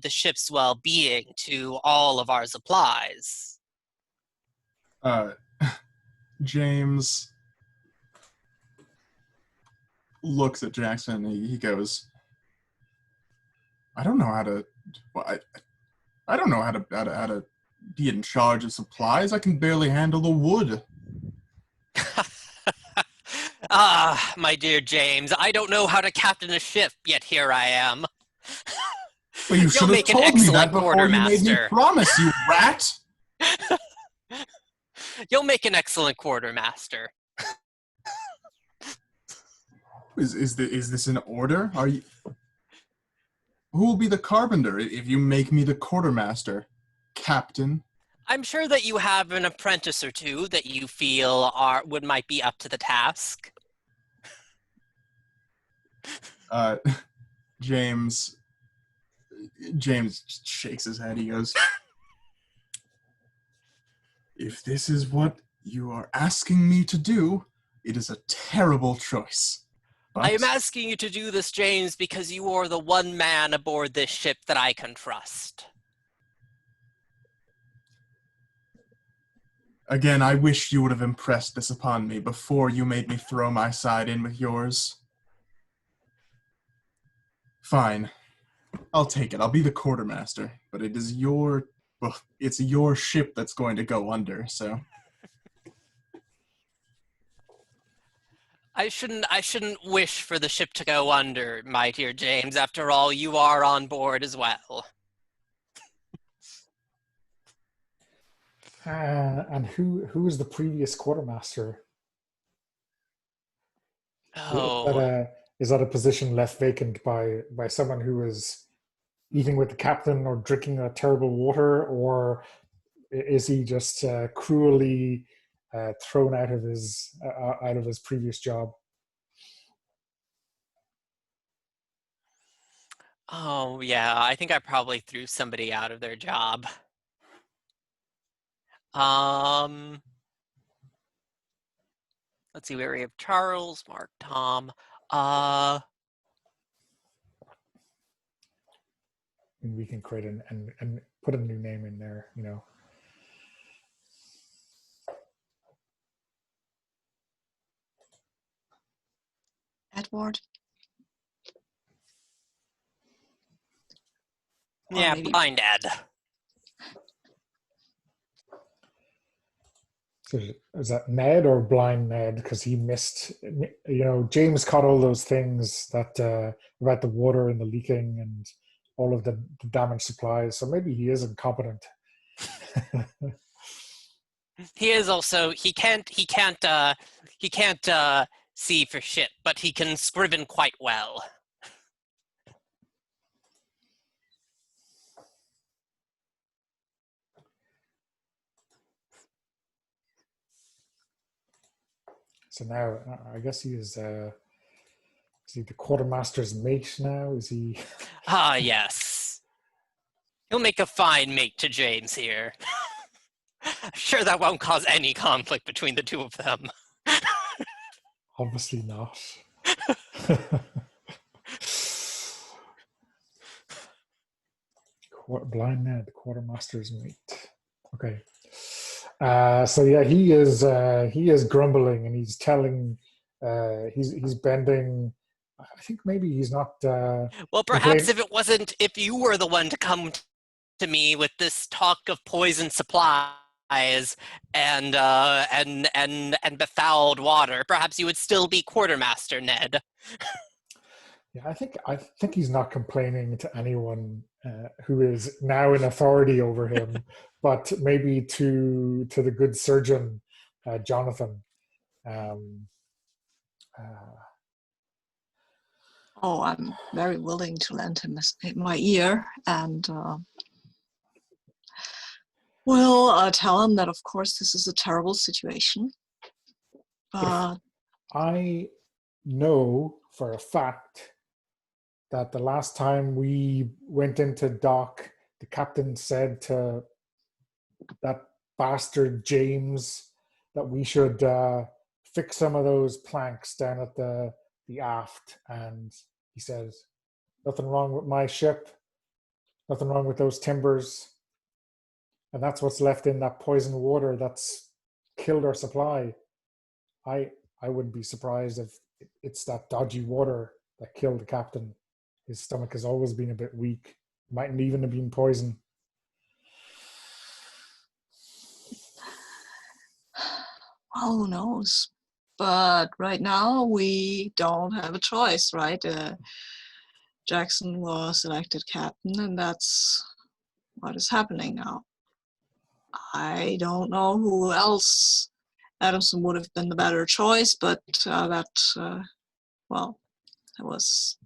the ship's well-being to all of our supplies? James looks at Jackson and he goes, I don't know how to. Well, I don't know how to be in charge of supplies. I can barely handle the wood. Ah, my dear James, I don't know how to captain a ship, yet here I am. Well, you You'll should have make an told me that excellent before you made me quartermaster. promise, you rat. You'll make an excellent quartermaster. Is this an order? Are you? Who will be the carpenter if you make me the quartermaster, Captain? I'm sure that you have an apprentice or two that you feel might be up to the task. James shakes his head. He goes, if this is what you are asking me to do, it is a terrible choice. But I am asking you to do this, James, because you are the one man aboard this ship that I can trust. again, I wish you would have impressed this upon me before you made me throw my side in with yours. Fine. I'll take it. I'll be the quartermaster, but it's your ship that's going to go under, so. I shouldn't wish for the ship to go under, my dear James. After all, you are on board as well. And who was the previous quartermaster? Oh, Is that a position left vacant by someone who was eating with the captain or drinking a terrible water, or is he just cruelly thrown out of his previous job? oh yeah, I think I probably threw somebody out of their job. Let's see where we have Charles, Mark, Tom. And we can create and put a new name in there, you know. Edward. Yeah, maybe- Blind Ed. So is that Ned or Blind Ned? Because he missed, you know, James caught all those things that about the water and the leaking and all of the damaged supplies. So maybe he is incompetent. He is also he can't see for shit, but he can scriven quite well. So now I guess he is he the quartermaster's mate now? Is he? Ah, yes. He'll make a fine mate to James here. I'm sure that won't cause any conflict between the two of them. Obviously not. Blind Ned, the quartermaster's mate. Okay. So yeah, he is grumbling and he's telling, he's bending. I think maybe he's not. Well, perhaps if you were the one to come to me with this talk of poison supplies and befouled water, perhaps you would still be quartermaster, Ned. Yeah, I think he's not complaining to anyone who is now in authority over him, but maybe to the good surgeon, Jonathan. I'm very willing to lend him my ear, and will tell him that, of course, this is a terrible situation, but I know for a fact that the last time we went into dock, the captain said to that bastard James that we should fix some of those planks down at the aft. And he says, nothing wrong with my ship, nothing wrong with those timbers. And that's what's left in that poison water that's killed our supply. I wouldn't be surprised if it's that dodgy water that killed the captain. His stomach has always been a bit weak. Mightn't even have been poison. Well, who knows? But right now we don't have a choice, right? Jackson was elected captain, and that's what is happening now. I don't know who else. Adamson would have been the better choice, but it was.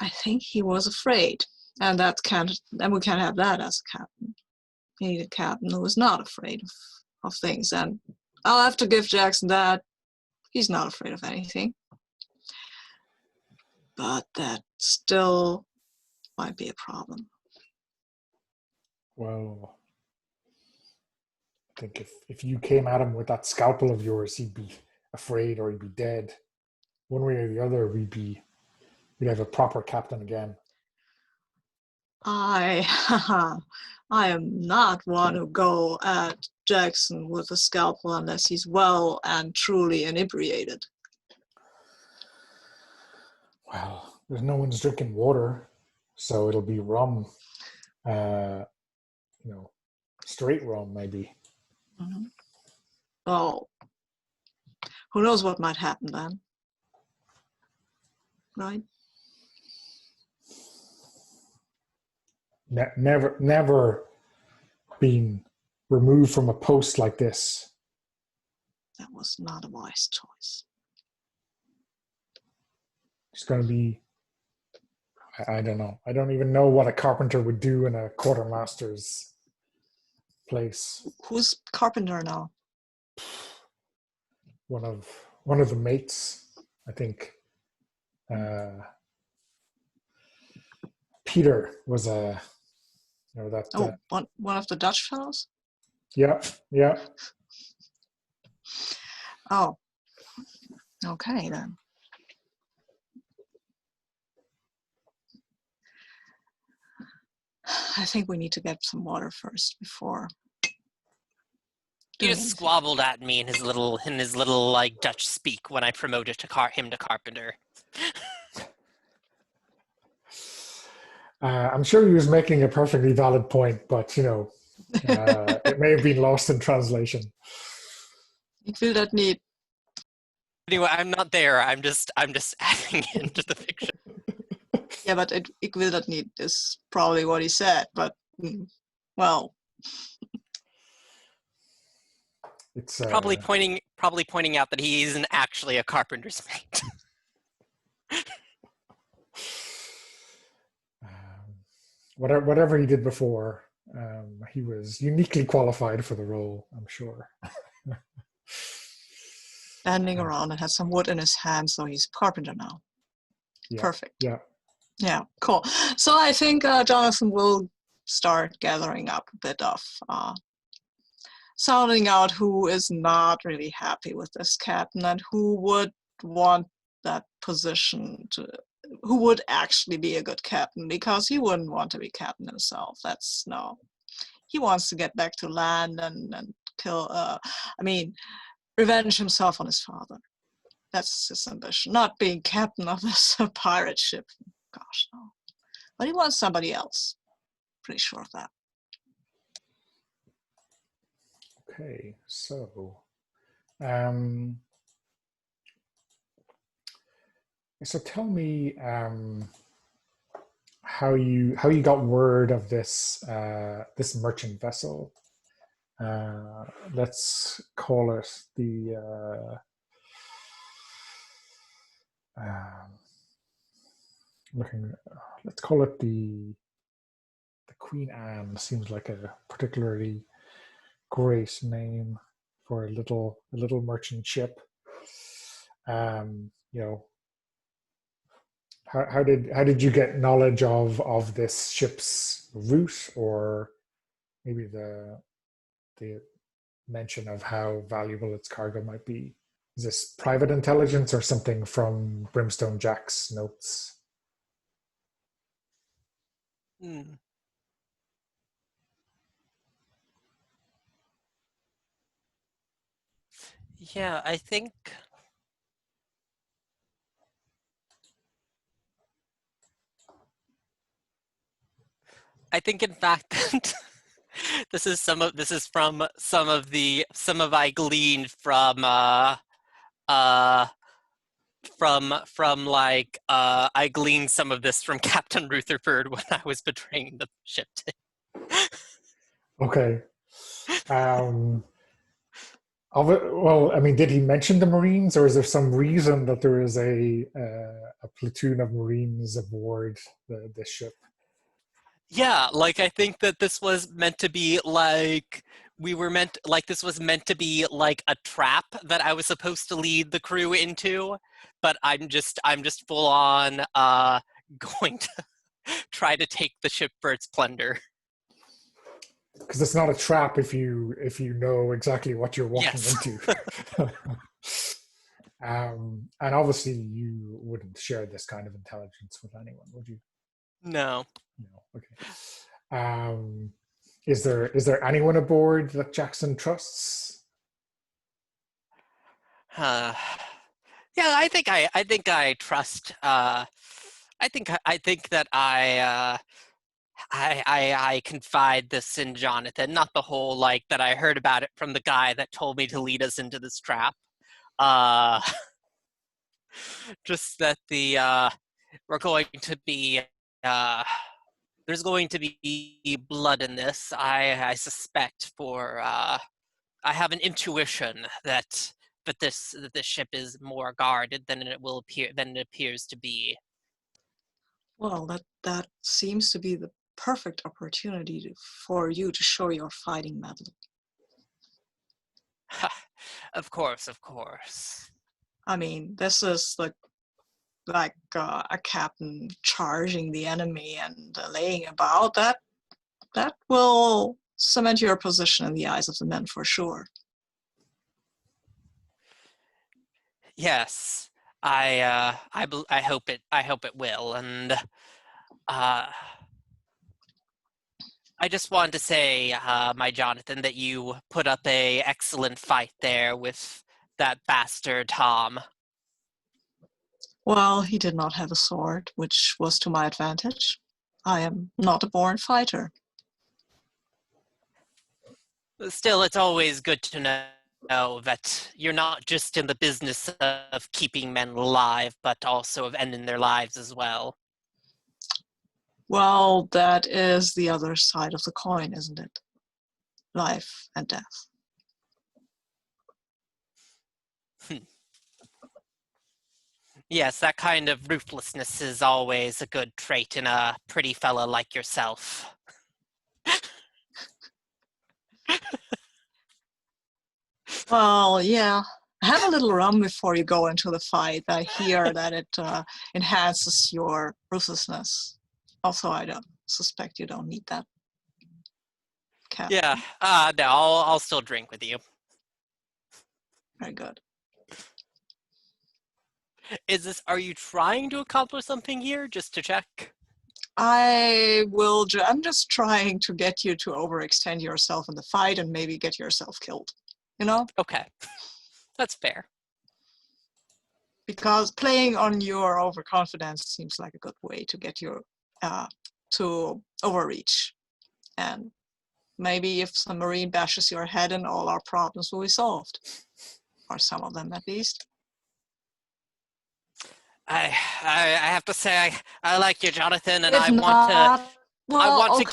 I think he was afraid, and we can't have that as a captain. We need a captain who is not afraid of things, and I'll have to give Jackson that. He's not afraid of anything, but that still might be a problem. Well, I think if you came at him with that scalpel of yours, he'd be afraid or he'd be dead. One way or the other, we'd have a proper captain again. I am not one who go at Jackson with a scalpel unless he's well and truly inebriated. Well, there's no one's drinking water, so it'll be rum. Straight rum, maybe. Mm-hmm. Oh, who knows what might happen then, right? Never been removed from a post like this. That was not a wise choice. It's going to be, I don't know. I don't even know what a carpenter would do in a quartermaster's place. Who's carpenter now? One of the mates, I think. Peter was one of the Dutch fellows? Yeah. Oh, okay then. I think we need to get some water first before. He just squabbled at me in his little like Dutch speak when I promoted him to carpenter. I'm sure he was making a perfectly valid point, but it may have been lost in translation. Ik wil dat niet. Anyway, I'm not there. I'm just adding into the fiction. Yeah, but ik wil dat niet is probably what he said, but well. It's probably pointing out that he isn't actually a carpenter's mate. Whatever he did before, he was uniquely qualified for the role, I'm sure. Standing around and had some wood in his hand, so he's a carpenter now. Yeah, perfect. Yeah, cool. So I think Jonathan will start gathering up a bit of sounding out who is not really happy with this captain and who would want that position who would actually be a good captain, because he wouldn't want to be captain himself. He wants to get back to land and kill, revenge himself on his father. That's his ambition, not being captain of this pirate ship. Gosh, no. But he wants somebody else. Pretty sure of that. Okay, so tell me how you got word of this this merchant vessel. Let's call it the let's call it the Queen Anne. Seems like a particularly great name for a little merchant ship. You know, how did you get knowledge of this ship's route, or maybe the mention of how valuable its cargo might be? Is this private intelligence or something from Brimstone Jack's notes? Hmm. Yeah, I think in fact that this is from some of I gleaned uh like I gleaned some of this from Captain Rutherford when I was betraying the ship. Okay. Well, I mean, did he mention the Marines, or is there some reason that there is a platoon of Marines aboard this ship? Yeah, like I think that this was meant to be like this was meant to be like a trap that I was supposed to lead the crew into, but I'm just full on going to try to take the ship for its plunder. Because it's not a trap if you know exactly what you're walking Yes. into. And obviously, you wouldn't share this kind of intelligence with anyone, would you? No. No. Okay. Is there anyone aboard that Jackson trusts? Yeah, I think I trust. I think that I confide this in Jonathan, not the whole like that I heard about it from the guy that told me to lead us into this trap. Uh, just that we're going to be uh, there's going to be blood in this. I suspect for I have an intuition that this ship is more guarded than it appears to be. Well, that seems to be the perfect opportunity for you to show your fighting mettle. Of course, of course. I mean, this is like a captain charging the enemy and laying about. That will cement your position in the eyes of the men for sure. Yes, I hope it will, and uh, I just wanted to say, my Jonathan, that you put up a excellent fight there with that bastard Tom. Well, he did not have a sword, which was to my advantage. I am not a born fighter. Still, it's always good to know that you're not just in the business of keeping men alive, but also of ending their lives as well. Well, that is the other side of the coin, isn't it? Life and death. Yes, that kind of ruthlessness is always a good trait in a pretty fella like yourself. Well, yeah. Have a little rum before you go into the fight. I hear that it enhances your ruthlessness. Also, I don't suspect you don't need that. Captain. Yeah, no, I'll still drink with you. Very good. Are you trying to accomplish something here, just to check? I'm just trying to get you to overextend yourself in the fight and maybe get yourself killed. You know? Okay, that's fair. Because playing on your overconfidence seems like a good way to get you to overreach. And maybe if some Marine bashes your head in, all our problems will be solved. Or some of them, at least. I have to say I like you, Jonathan, and If I want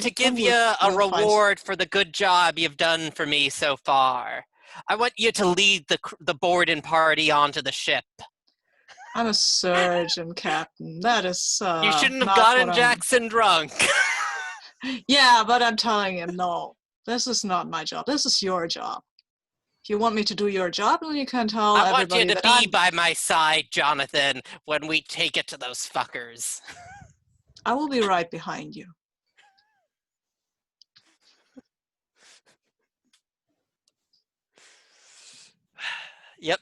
to give you a reward for the good job you've done for me so far. I want you to lead the boarding party onto the ship. I'm a surgeon, Captain. That is You shouldn't have gotten Jackson drunk. Yeah, but I'm telling him, no, this is not my job. This is your job. If you want me to do your job, then you can tell I want you everybody to that be I'm... by my side, Jonathan, when we take it to those fuckers. I will be right behind you. Yep.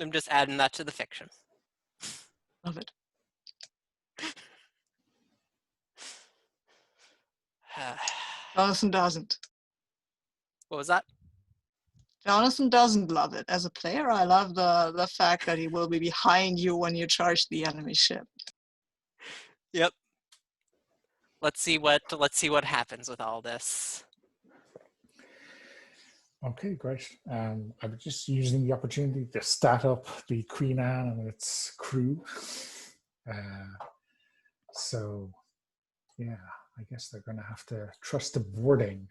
I'm just adding that to the fiction. Love it. Jonathan doesn't. What was that? Jonathan doesn't love it. As a player, I love the fact that he will be behind you when you charge the enemy ship. Yep. Let's see what happens with all this. Okay, great. I was just using the opportunity to stat up the Queen Anne and its crew. So, yeah, I guess they're going to have to trust the boarding,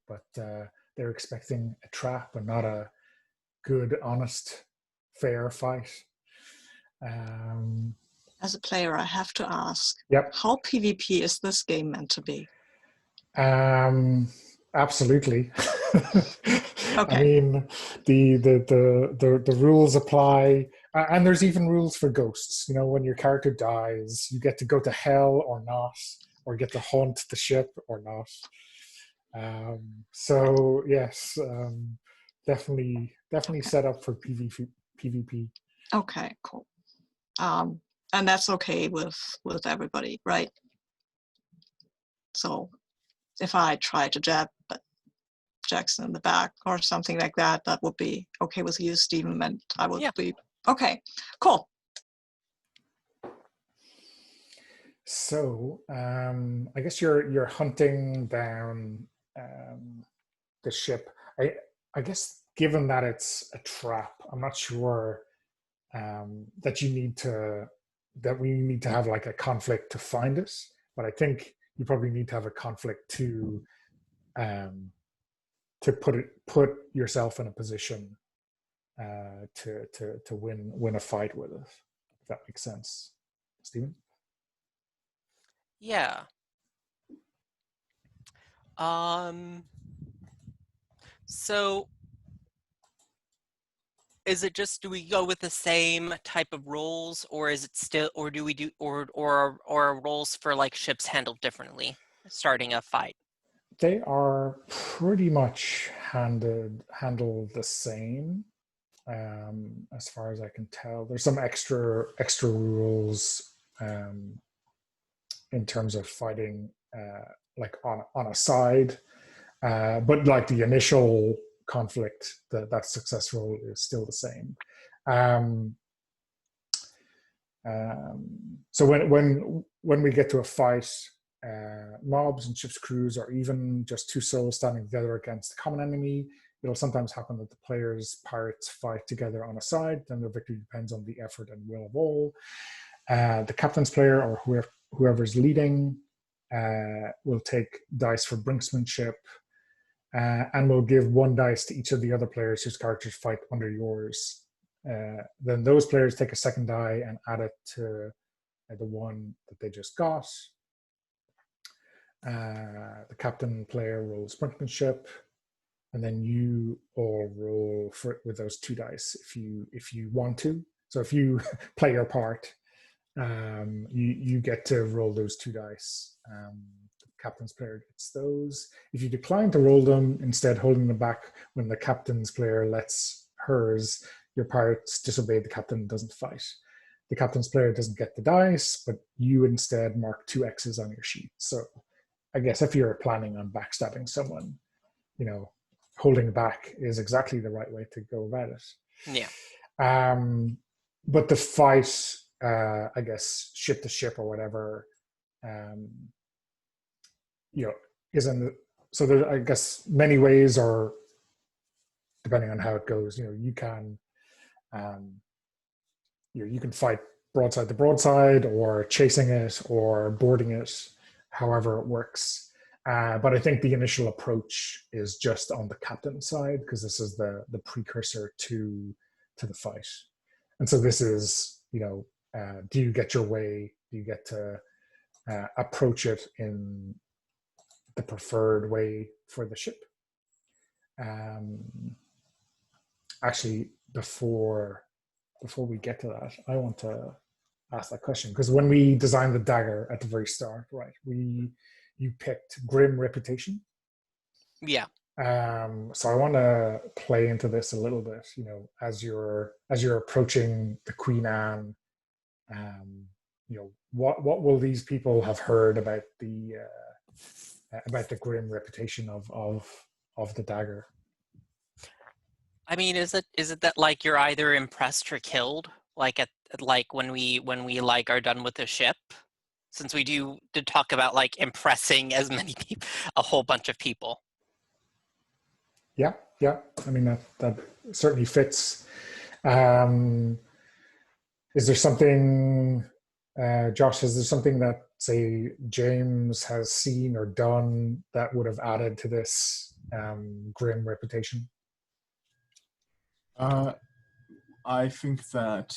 but they're expecting a trap and not a good, honest, fair fight. As a player, I have to ask, Yep. how PvP is this game meant to be? Absolutely. Okay. I mean, the rules apply, and there's even rules for ghosts. When your character dies, you get to go to hell or not, or get to haunt the ship or not. So yes, definitely set up for PvP. Okay, cool. And that's okay with everybody, right? So if I try to jab Jackson in the back or something like that, that would be okay with you, Stephen, and I would be okay. Cool. So I guess you're hunting down the ship. I guess given that it's a trap, I'm not sure that we need to have like a conflict to find it, but I think you probably need to have a conflict to put yourself in a position to win a fight with it, if that makes sense. Stephen? Yeah. So is it just, do we go with the same type of roles, or is it still, or do we do, or are roles for like ships handled differently starting a fight? They are pretty much handled the same, as far as I can tell. There's some extra rules in terms of fighting, like on a side, but like the initial conflict that's successful is still the same. So when we get to a fight, mobs and ship's crews, or even just two souls standing together against a common enemy, it'll sometimes happen that the players' pirates fight together on a side. Then the victory depends on the effort and will of all. The captain's player, or whoever's leading, will take dice for brinksmanship, and will give one dice to each of the other players whose characters fight under yours. Then those players take a second die and add it to the one that they just got. The captain player rolls brinksmanship, and then you all roll for it with those two dice if you want to. So if you play your part, you get to roll those two dice. The captain's player gets those. If you decline to roll them, instead holding them back when the captain's player lets hers, your pirates disobey the captain and doesn't fight. The captain's player doesn't get the dice, but you instead mark 2 X's on your sheet. So I guess if you're planning on backstabbing someone, holding back is exactly the right way to go about it. Yeah. But the fight, I guess, ship to ship or whatever, isn't. So there, I guess, many ways, or depending on how it goes, you can, you can fight broadside to broadside, or chasing it, or boarding it, however it works. But I think the initial approach is just on the captain side, because this is the precursor to the fight. And so this is, do you get your way? Do you get to approach it in the preferred way for the ship? actually, before we get to that, I want to ask that question because when we designed the dagger at the very start, right, you picked grim reputation. Yeah. So I want to play into this a little bit. You know, as you're approaching the Queen Anne, you know, what will these people have heard about the grim reputation of the dagger? I mean, is it that like you're either impressed or killed? Like like when we like are done with the ship? Since we did talk about like impressing as many people, a whole bunch of people. Yeah, yeah. I mean that certainly fits. Um, is there something, Josh? Is there something that say James has seen or done that would have added to this grim reputation? I think that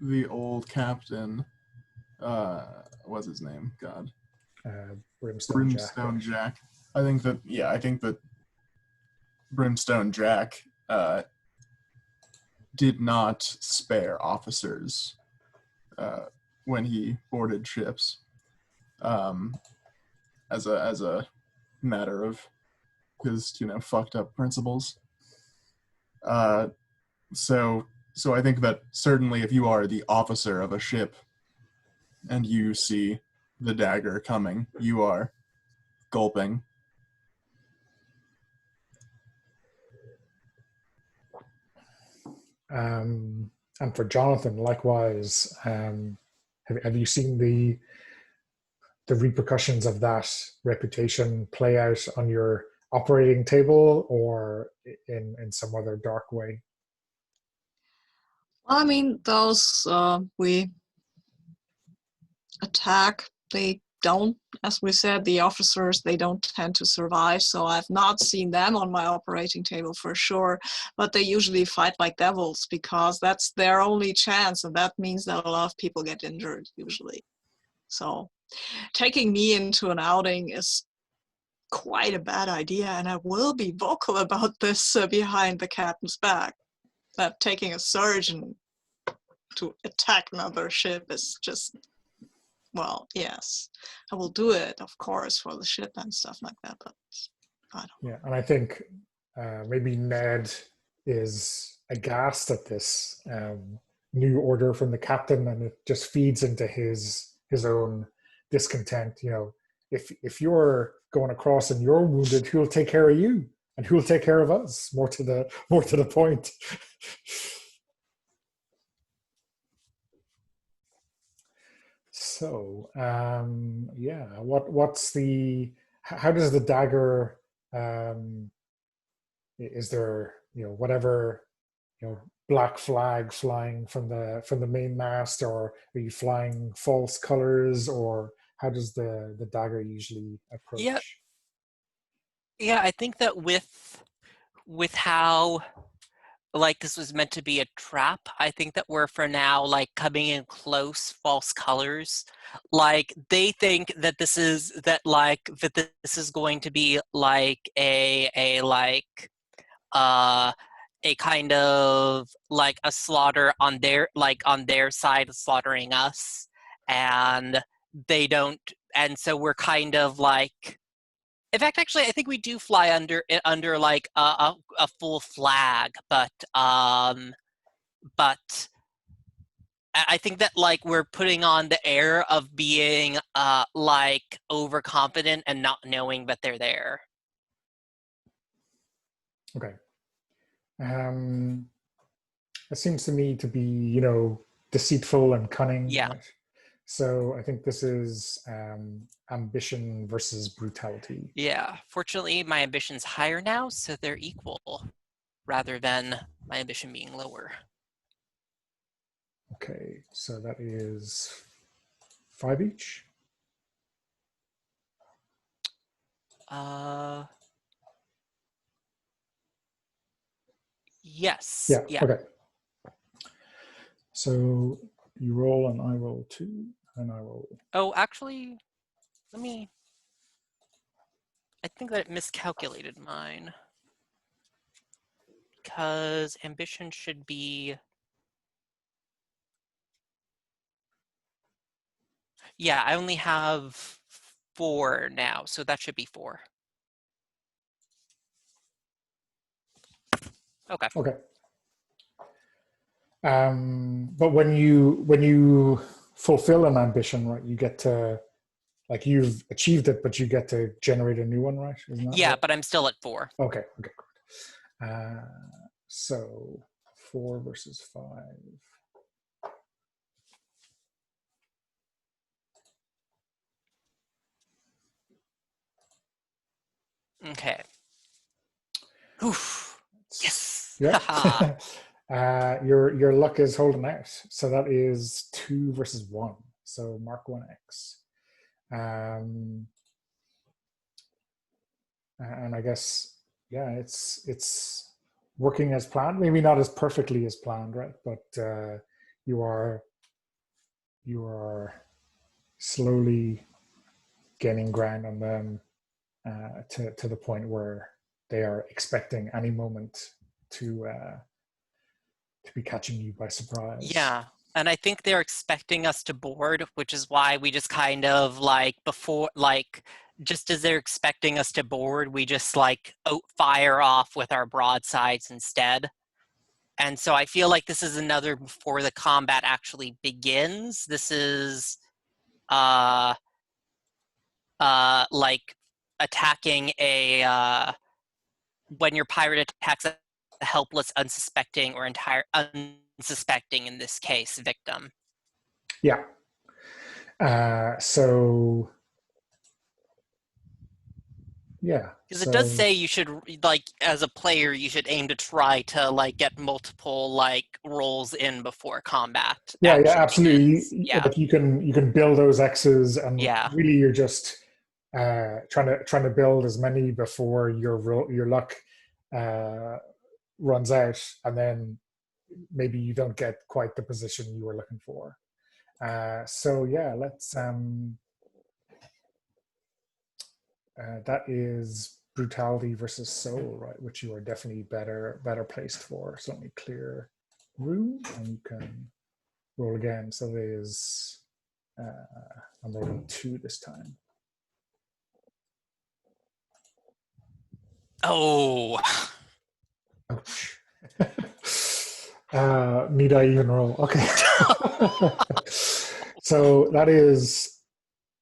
the old captain, what's his name? God, Brimstone Jack. Brimstone Jack. I think that Brimstone Jack did not spare officers when he boarded ships, as a matter of his fucked up principles. So I think that certainly if you are the officer of a ship and you see the dagger coming, you are gulping. And for Jonathan, likewise, have you seen the repercussions of that reputation play out on your operating table or in some other dark way? Well, I mean, those we attack, they don't, as we said, the officers, they don't tend to survive, so I've not seen them on my operating table for sure, but they usually fight like devils because that's their only chance, and that means that a lot of people get injured usually. So taking me into an outing is quite a bad idea, and I will be vocal about this behind the captain's back, that taking a surgeon to attack another ship is just, well, yes, I will do it, of course, for the ship and stuff like that, but I don't know. Yeah, and I think maybe Ned is aghast at this new order from the captain, and it just feeds into his own discontent. You know, if you're going across and you're wounded, who'll take care of you, and who'll take care of us? More to the point. So yeah, what's the how does the dagger? Is there whatever black flag flying from the main mast, or are you flying false colors, or how does the dagger usually approach? Yeah, I think that with how like this was meant to be a trap, I think that we're for now like coming in close false colors. Like they think that this is going to be like a kind of like a slaughter on their side, slaughtering us, and they don't, and so we're kind of like, in fact, actually, I think we do fly under like a full flag, but I think that like we're putting on the air of being like overconfident and not knowing that they're there. Okay. It seems to me to be deceitful and cunning. Yeah. Right? So I think this is ambition versus brutality. Yeah. Fortunately, my ambition's higher now, so they're equal, rather than my ambition being lower. Okay, so that is 5 each. Yes. Yeah. Okay. So you roll and I roll 2, and I roll. Oh, actually, I think that it miscalculated mine. because ambition should be... Yeah, I only have 4 now, so that should be 4. Okay. Okay. But when you fulfill an ambition, right, you get to, like, you've achieved it, but you get to generate a new one, right? Isn't that Yeah, right? but I'm still at 4. Okay, great. So 4 versus 5. Okay. Oof. Yes. Yeah. Haha. Your luck is holding out. So that is 2 versus 1. So mark 1x. And I guess, yeah, it's working as planned. Maybe not as perfectly as planned, right? But you are slowly gaining ground on them to the point where they are expecting any moment to be catching you by surprise. Yeah, and I think they're expecting us to board, which is why we just kind of like before, like just as they're expecting us to board, we just like fire off with our broadsides instead. And so I feel like this is another before the combat actually begins. This is like attacking a when your pirate attacks a helpless, unsuspecting, or unsuspecting, in this case, victim. Yeah. So yeah. Because it does say you should, like, as a player, you should aim to try to, like, get multiple, like, rolls in before combat. Yeah, absolutely. Yeah. Like you can build those X's, and really you're just trying to build as many before your luck runs out, and then maybe you don't get quite the position you were looking for. So yeah, let's that is brutality versus soul, right? Which you are definitely better placed for. So let me clear room, and you can roll again. So it is I'm rolling 2 this time. Oh. Need I even roll? Okay. So that is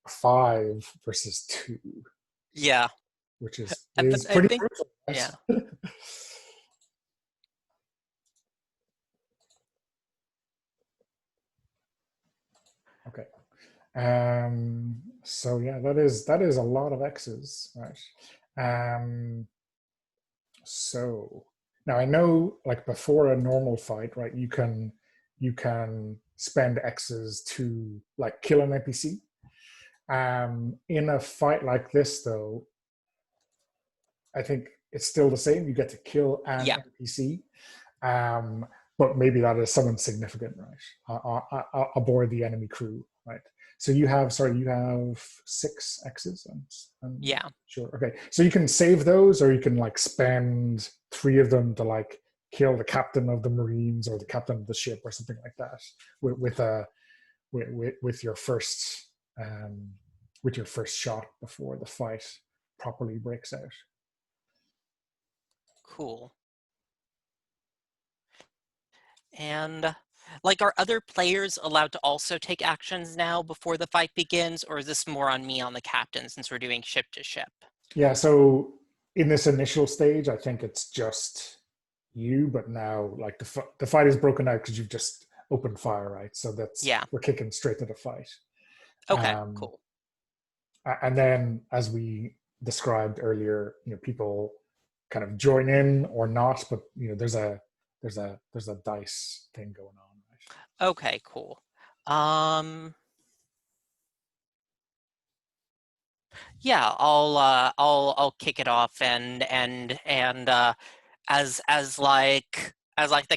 5 versus 2. Yeah. Which is I pretty think, brutal. Yeah. Okay. So yeah, that is a lot of X's, right? So now I know, like, before a normal fight, right, you can spend X's to, like, kill an NPC. In a fight like this, though, I think it's still the same. You get to kill an NPC, but maybe that is someone significant, right, aboard the enemy crew, right? So you have 6 X's. Yeah. Sure. Okay. So you can save those, or you can, like, spend 3 of them to, like, kill the captain of the Marines or the captain of the ship or something like that with your first shot before the fight properly breaks out. Cool. And, like, are other players allowed to also take actions now before the fight begins, or is this more on me, on the captain, since we're doing ship to ship? Yeah, so in this initial stage, I think it's just you, but now, like, the fight is broken out because you've just opened fire, right? So we're kicking straight to the fight. Okay, cool. And then, as we described earlier, people kind of join in or not, but there's a dice thing going on, right? Okay, cool. Yeah, I'll kick it off, and as the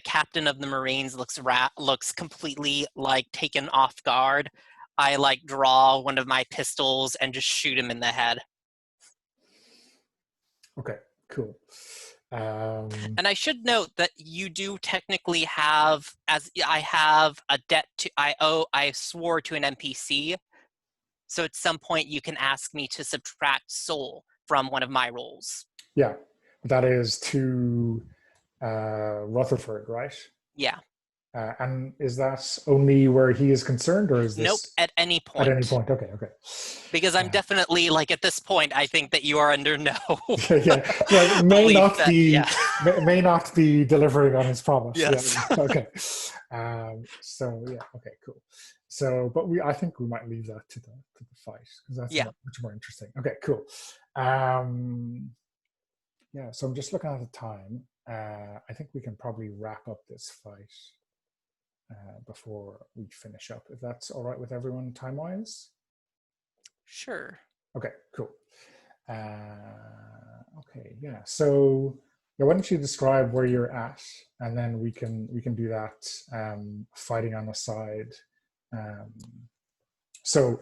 captain of the Marines looks completely, like, taken off guard, I, like, draw one of my pistols and just shoot him in the head. Okay, cool. And I should note that you do technically have, as I have a debt to, I swore to an NPC. So at some point you can ask me to subtract soul from one of my rolls. Yeah, that is to Rutherford, right? Yeah. And is that only where he is concerned, or is this Nope, at any point. at any point? Okay. Because I'm definitely, like, at this point, I think that you are under no Yeah, may belief not that, be yeah. may not be delivering on his promise. Yes. Yeah. Okay. So yeah. Okay. Cool. So, but I think we might leave that to the fight because that's much more interesting. Okay. Cool. Yeah. So I'm just looking at the time. I think we can probably wrap up this fight before we finish up, if that's all right with everyone time-wise. Sure. Okay, cool. Okay, yeah. So yeah, why don't you describe where you're at, and then we can do that fighting on the side. So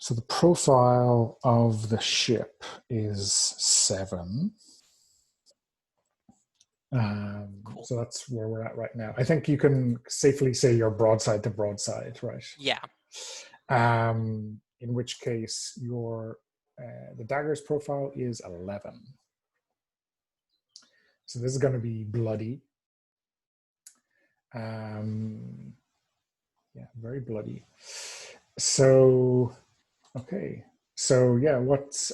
the profile of the ship is 7. Cool. So that's where we're at right now. I think you can safely say you're broadside to broadside, right? Yeah. In which case your the dagger's profile is 11. So this is going to be bloody. Yeah, very bloody. So okay. So yeah, what's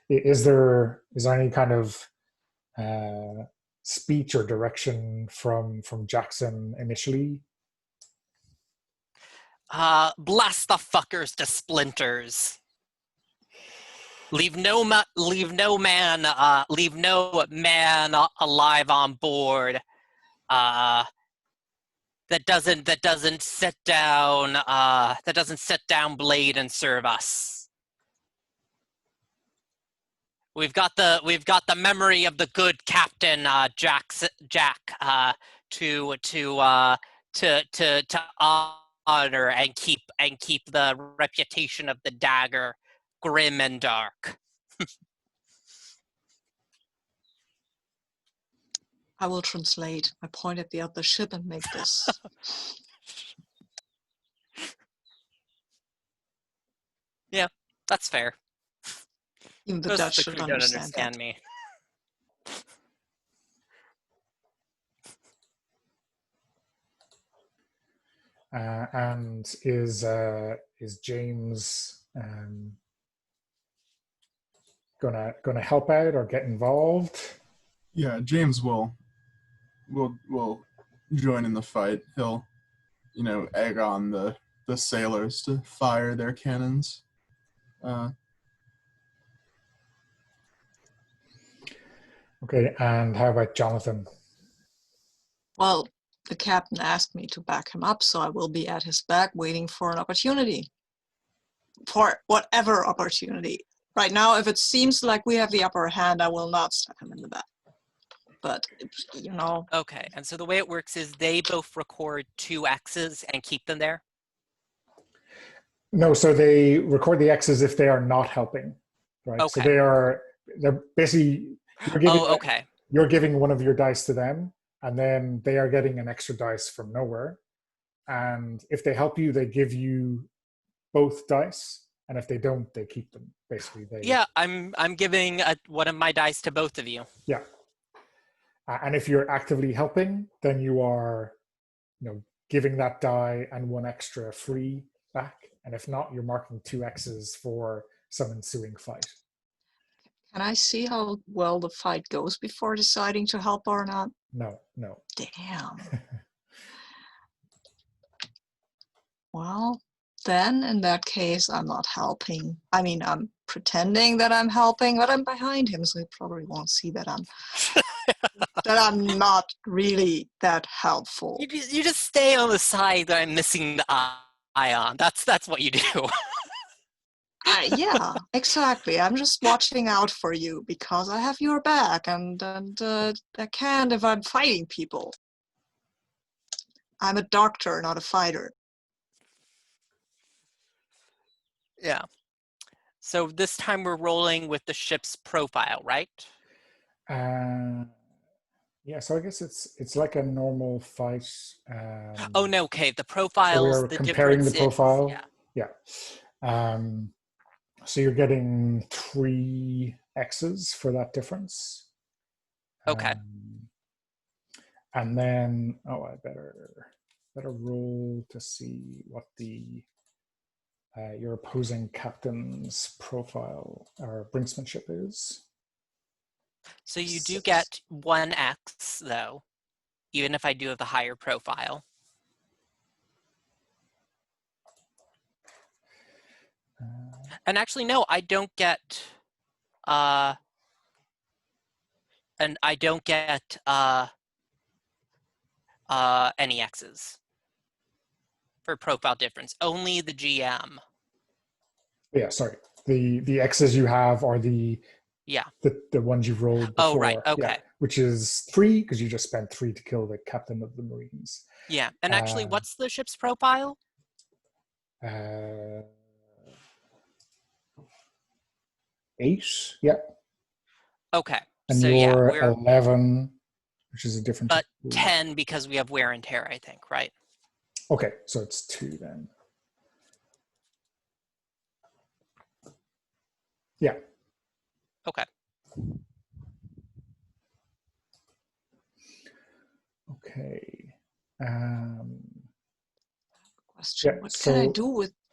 is there any kind of speech or direction from Jackson initially? Blast the fuckers to splinters. Leave no man alive on board that doesn't set down blade and serve us. We've got the memory of the good Captain Jack to honor and keep the reputation of the dagger grim and dark. I will translate. I point at the other ship and make this. Yeah, that's fair. Even the Most Dutch of the should crew don't understand that. me. And is James gonna help out or get involved? Yeah, James will join in the fight. He'll, egg on the sailors to fire their cannons. Okay, and how about Jonathan? Well, the captain asked me to back him up, so I will be at his back waiting for an opportunity. For whatever opportunity. Right now, if it seems like we have the upper hand, I will not stab him in the back. But, Okay, and so the way it works is they both record 2 X's and keep them there? No, so they record the X's if they are not helping, right? Okay. So they're basically, okay. You're giving one of your dice to them, and then they are getting an extra dice from nowhere. And if they help you, they give you both dice, and if they don't, they keep them. Basically, I'm giving one of my dice to both of you. Yeah. And if you're actively helping, then you are, giving that die and 1 extra free back. And if not, you're marking 2 X's for some ensuing fight. Can I see how well the fight goes before deciding to help or not? No. Damn. Well, then in that case, I'm not helping. I mean, I'm pretending that I'm helping, but I'm behind him, so he probably won't see that I'm not really that helpful. You just stay on the side that I'm missing the eye on. That's what you do. Yeah, exactly. I'm just watching out for you because I have your back, and I can't if I'm fighting people. I'm a doctor, not a fighter. Yeah. So this time we're rolling with the ship's profile, right? Yeah, so I guess it's like a normal fight. Oh no, okay. The So profiles, we're the comparing the difference is, profile. yeah. Yeah. So you're getting 3 X's for that difference. Okay. And then, I better roll to see what the your opposing captain's profile or brinksmanship is. So you do 6. get 1x though, even if I do have the higher profile. And actually, no, I don't get, and I don't get any X's for profile difference. Only the GM. Yeah, sorry. The X's you have are the ones you've rolled before. Oh, right. Okay. Yeah, which is 3 because you just spent 3 to kill the captain of the Marines. Yeah, and actually, what's the ship's profile? 8. Yeah. Okay. And so you're we're 11, which is a different. But 10 because we have wear and tear, I think, right? Okay, so it's 2 then. Yeah. Okay. Okay. Question. Yeah,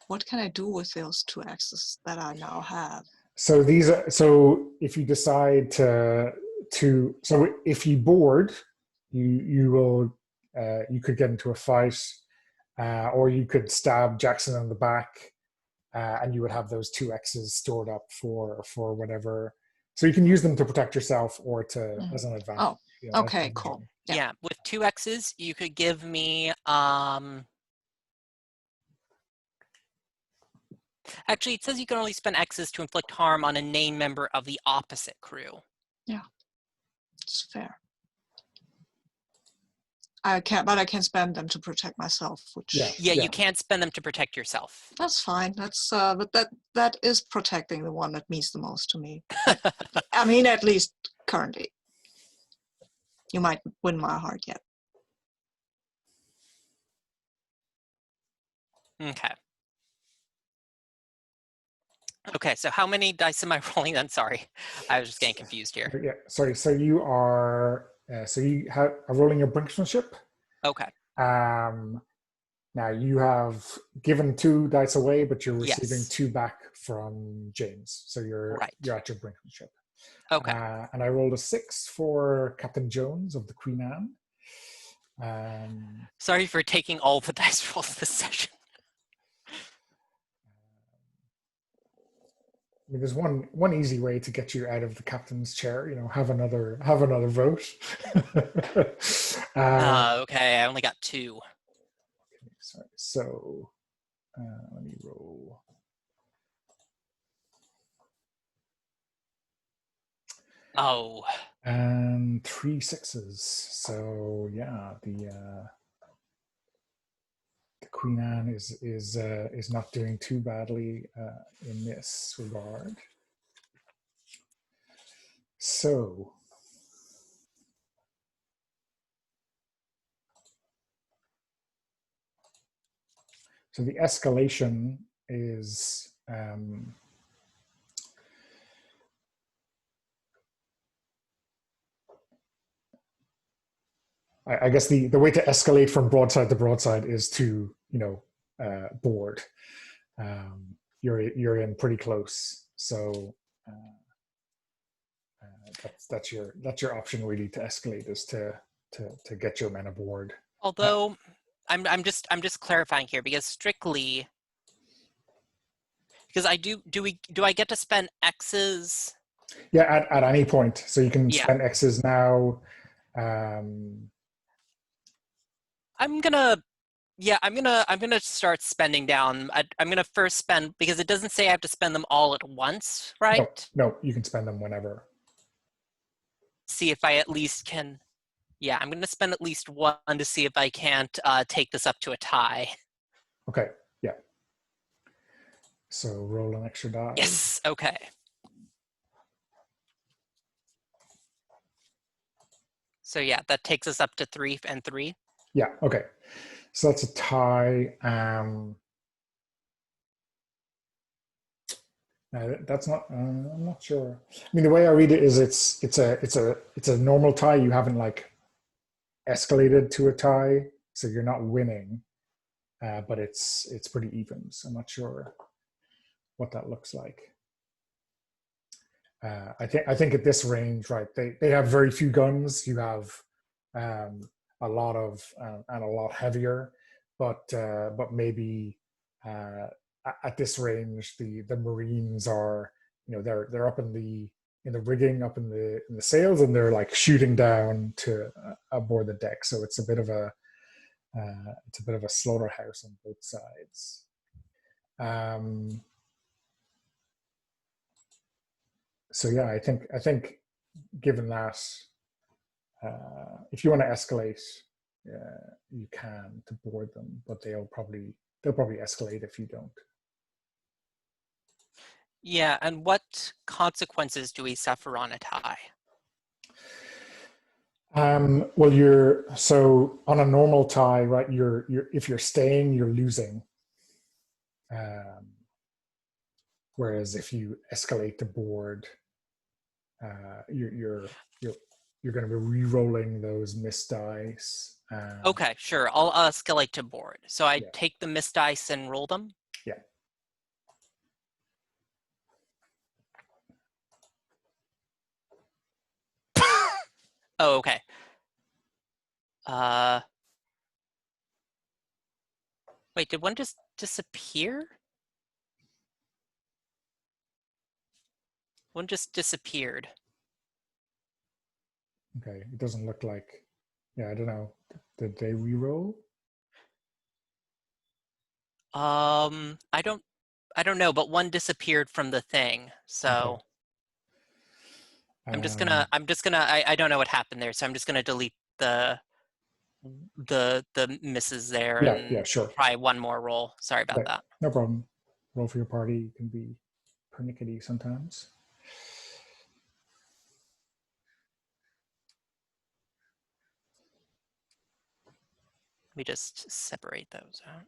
What can I do with those 2 axes that I now have? So these are, so if you decide to so if you board, you will you could get into a fight, or you could stab Jackson in the back, and you would have those 2 X's stored up for whatever. So you can use them to protect yourself or to as an advantage. Oh, okay, cool. Yeah, with 2 X's, you could give me actually, it says you can only spend X's to inflict harm on a named member of the opposite crew. Yeah, it's fair. I can spend them to protect myself, which you can't spend them to protect yourself. That's fine. That's but that is protecting the one that means the most to me. I mean, at least currently. You might win my heart yet. Okay. Okay, so how many dice am I rolling then? Sorry, I was just getting confused here. Yeah, sorry. So you are are rolling your brinksmanship. Okay. Now you have given 2 dice away, but you're receiving Yes. 2 back from James. So you're at your brinksmanship. Okay. And I rolled a 6 for Captain Jones of the Queen Anne. Sorry for taking all the dice rolls this session. I mean, there's one easy way to get you out of the captain's chair. Have another vote. Okay, I only got 2. Okay, sorry. So let me roll. Oh. And 3 6s. So yeah, the Queen Anne is not doing too badly in this regard. So the escalation is I guess the way to escalate from broadside to broadside is to board. You're in pretty close, so that's your option really to escalate, is to get your men aboard. Although I'm just clarifying here, because strictly, because do I get to spend X's? Yeah, at any point, so you can spend X's now. I'm gonna start spending down. I'm gonna first spend, because it doesn't say I have to spend them all at once, right? No, you can spend them whenever. See if I at least can. Yeah, I'm gonna spend at least 1 to see if I can't take this up to a tie. Okay, yeah. So roll an extra die. Yes. Okay. So yeah, that takes us up to 3 and 3. Yeah, okay. So that's a tie. That's not. I'm not sure. I mean, the way I read it is, it's a normal tie. You haven't like escalated to a tie, so you're not winning, but it's pretty even. So I'm not sure what that looks like. I think at this range, right? They have very few guns. You have a lot of and a lot heavier, but maybe at this range, the Marines are, they're up in the rigging, up in the sails, and they're like shooting down to aboard the deck. So it's a bit of a slaughterhouse on both sides. So yeah, I think given that, if you want to escalate, you can to board them, but they'll probably escalate if you don't. Yeah, and what consequences do we suffer on a tie? Well, so on a normal tie, right? You're if you're staying, you're losing. Whereas if you escalate the board, you're going to be re-rolling those missed dice. Okay, sure. I'll escalate to board. So I Yeah. take the missed dice and roll them? Yeah. Oh, okay. Wait, did one just disappear? One just disappeared. Okay, it doesn't look like. Yeah, I don't know. Did they re-roll? I don't know, but one disappeared from the thing. So Okay. I'm just gonna I don't know what happened there, so I'm just gonna delete the misses there Yeah, and yeah, sure. try one more roll. Sorry about Okay, that. no problem. Roll for your party. You can be pernickety sometimes. Let me just separate those out.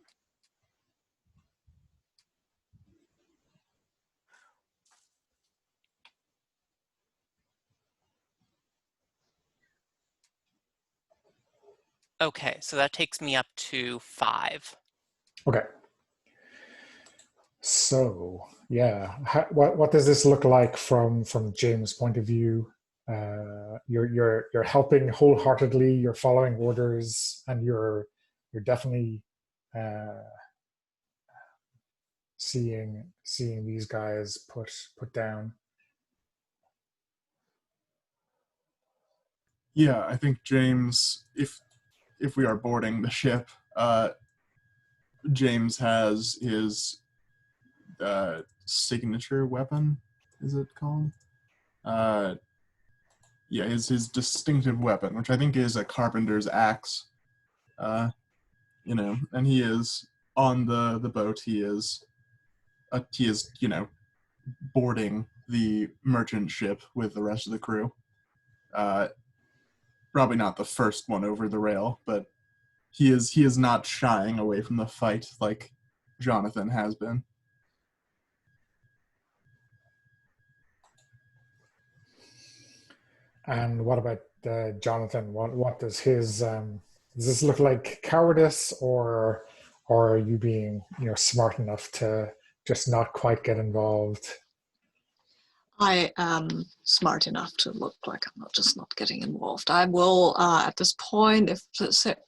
Okay, so that takes me up to 5. Okay. So yeah, what does this look like from James' point of view? You're helping wholeheartedly. You're following orders, and you're definitely seeing these guys put down. Yeah, I think James, if we are boarding the ship, James has his signature weapon, is it called? Yeah, his distinctive weapon, which I think is a carpenter's axe. And he is on the boat. He is boarding the merchant ship with the rest of the crew. Probably not the first one over the rail, but he is not shying away from the fight like Jonathan has been. And what about Jonathan? What does his does this look like cowardice, or are you being smart enough to just not quite get involved? I am smart enough to look like I'm not getting involved. I will, at this point, if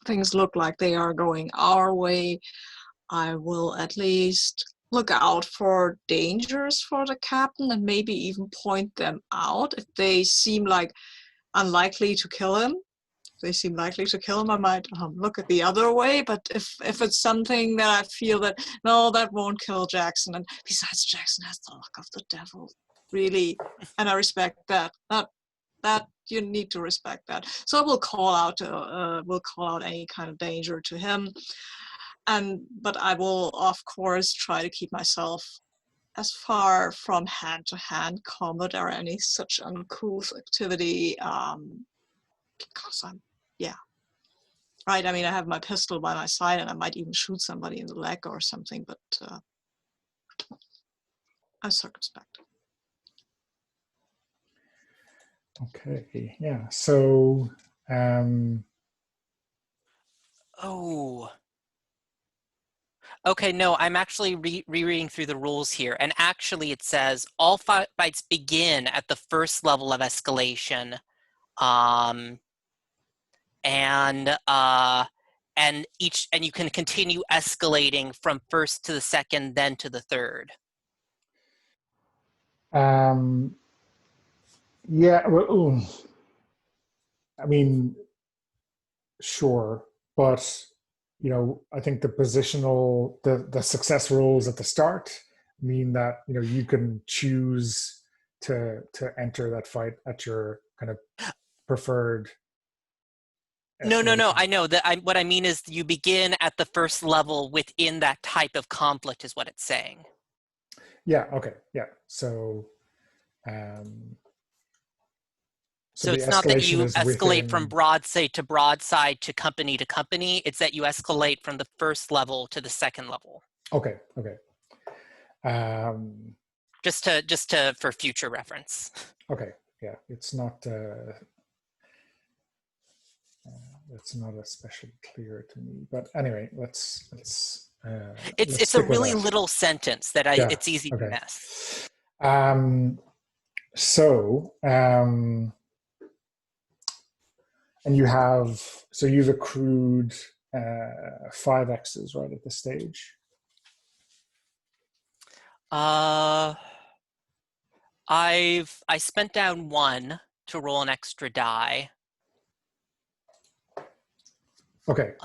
things look like they are going our way, I will at least look out for dangers for the captain and maybe even point them out. If they seem like unlikely to kill him, I might look at the other way. But if it's something that I feel that, no, that won't kill Jackson, and besides, Jackson has the luck of the devil, really, and I respect that. That you need to respect that. So I will call out any kind of danger to him, but I will of course try to keep myself as far from hand-to-hand combat or any such uncouth activity, because right. I mean, I have my pistol by my side, and I might even shoot somebody in the leg or something, but I'm circumspect. Okay, yeah. So, Oh. Okay, no, I'm actually rereading through the rules here, and actually it says all fights begin at the first level of escalation, and you can continue escalating from first to the second, then to the third. yeah. Well, I mean, sure, but I think the success rules at the start mean that you can choose to enter that fight at your kind of preferred. No, escalation. I know that. What I mean is you begin at the first level within that type of conflict is what it's saying. Yeah. Okay. Yeah. So So the it's not that you escalation is escalate from within. broadside to company to company. It's that you escalate from the first level to the second level. Okay. Okay. Just to for future reference. Okay. Yeah. It's not. It's not especially clear to me, but anyway, let's. It's a really little sentence that it's easy to miss. And you've accrued 5 X's right at this stage. I spent down 1 to roll an extra die. Okay,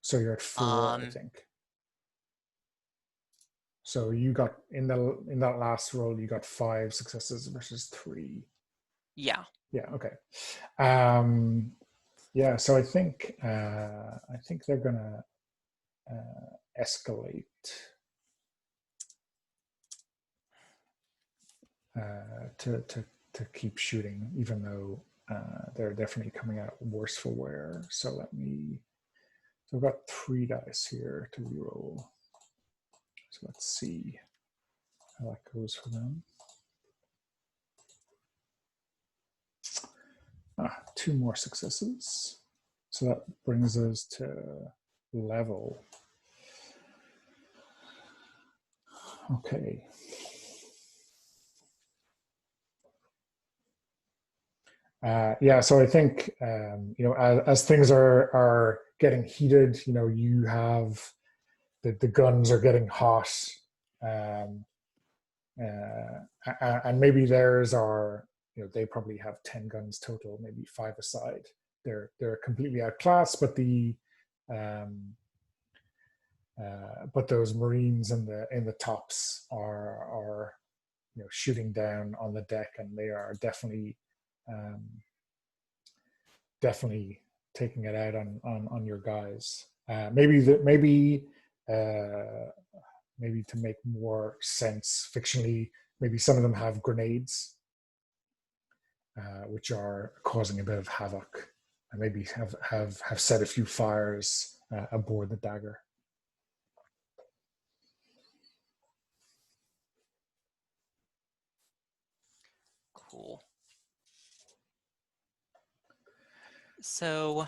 so you're at 4, I think. So you got in that last roll, you got 5 successes versus 3. Yeah. Yeah. Okay. Yeah. So I think they're gonna escalate to keep shooting, even though they're definitely coming out worse for wear. So So I've got 3 dice here to reroll. So let's see how that goes for them. 2 more successes. So that brings us to level. Okay. Yeah, so I think as things are getting heated, you have the guns are getting hot, and maybe theirs are they probably have 10 guns total, maybe 5 aside. They're completely outclassed, but but those Marines in the tops are shooting down on the deck, and they are definitely taking it out on your guys. Maybe to make more sense fictionally, maybe some of them have grenades, which are causing a bit of havoc, and maybe have set a few fires aboard the dagger. Cool. So,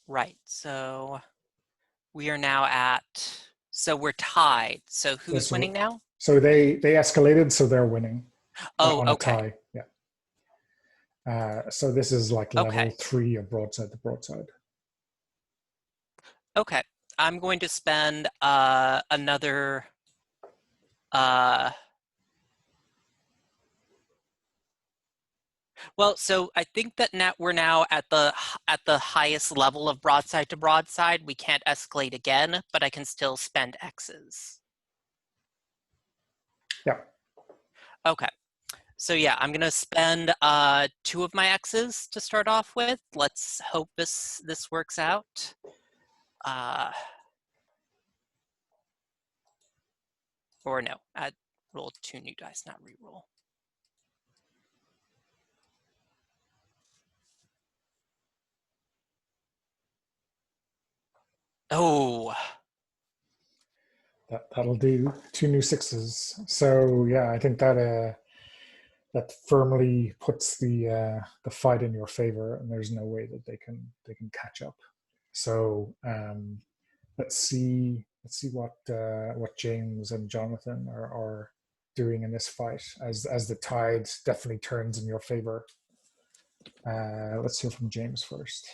right. So we are now we're tied. So who's winning now? So they escalated, so they're winning. Oh, on okay. A tie. Yeah. So this is like level 3 of broadside to broadside. Okay. I'm going to spend another well, so I think that we're now at the highest level of broadside to broadside. We can't escalate again, but I can still spend X's. Yeah. Okay. So yeah, I'm gonna spend 2 of my X's to start off with. Let's hope this works out. Or no, add roll 2 new dice, not reroll. Oh, That'll do. 2 new 6s. So yeah, I think that firmly puts the fight in your favor, and there's no way that they can catch up. So let's see what James and Jonathan are doing in this fight as the tide definitely turns in your favor. Let's hear from James first.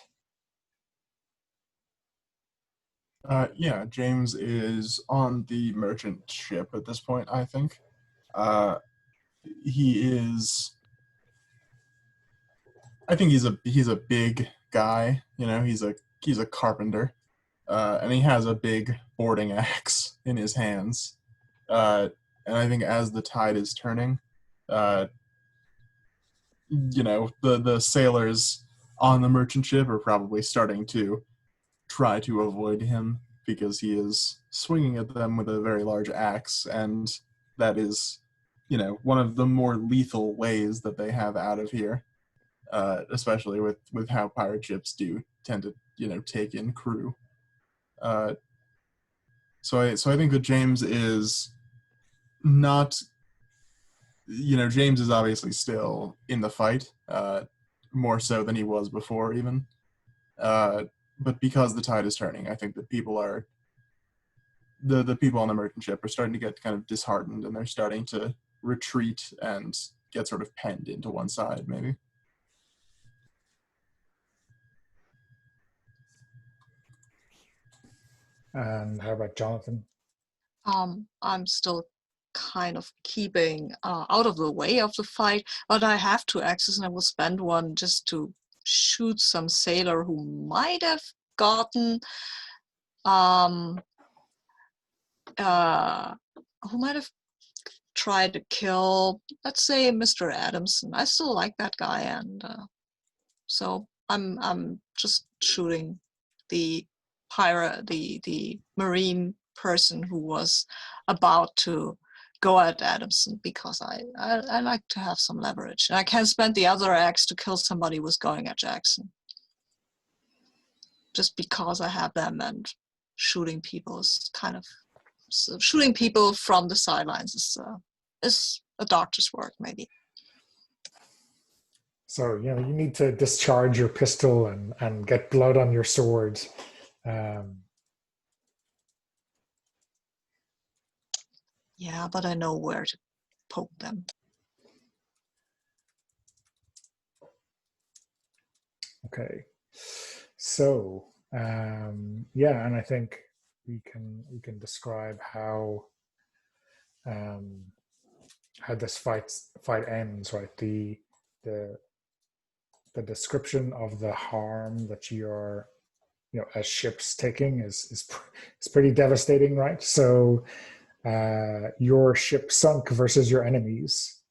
Yeah, James is on the merchant ship at this point, I think. I think he's a big guy, he's a carpenter. And he has a big boarding axe in his hands. And I think as the tide is turning, the sailors on the merchant ship are probably starting to try to avoid him because he is swinging at them with a very large axe, and that is, one of the more lethal ways that they have out of here, especially with how pirate ships do tend to, take in crew. So I think that James is not, James is obviously still in the fight, more so than he was before even. But because the tide is turning, I think that people are, the people on the merchant ship are starting to get kind of disheartened, and they're starting to retreat and get sort of penned into one side, maybe. And how about Jonathan? I'm still kind of keeping out of the way of the fight, but I have 2 axes, and I will spend one just to shoot some sailor who might have gotten who might have tried to kill, let's say, Mr. Adamson. I still like that guy, and so I'm just shooting the pirate, the marine person who was about to go at Adamson, because I like to have some leverage. And I can spend the other axe to kill somebody who was going at Jackson. Just because I have them, and shooting people is kind of, shooting people from the sidelines is a doctor's work, maybe. So you need to discharge your pistol and get blood on your sword. Yeah, but I know where to poke them. Okay, so yeah, and I think we can describe how this fight ends, right? The description of the harm that you're, as ships taking is pretty devastating, right? So your ship sunk versus your enemies.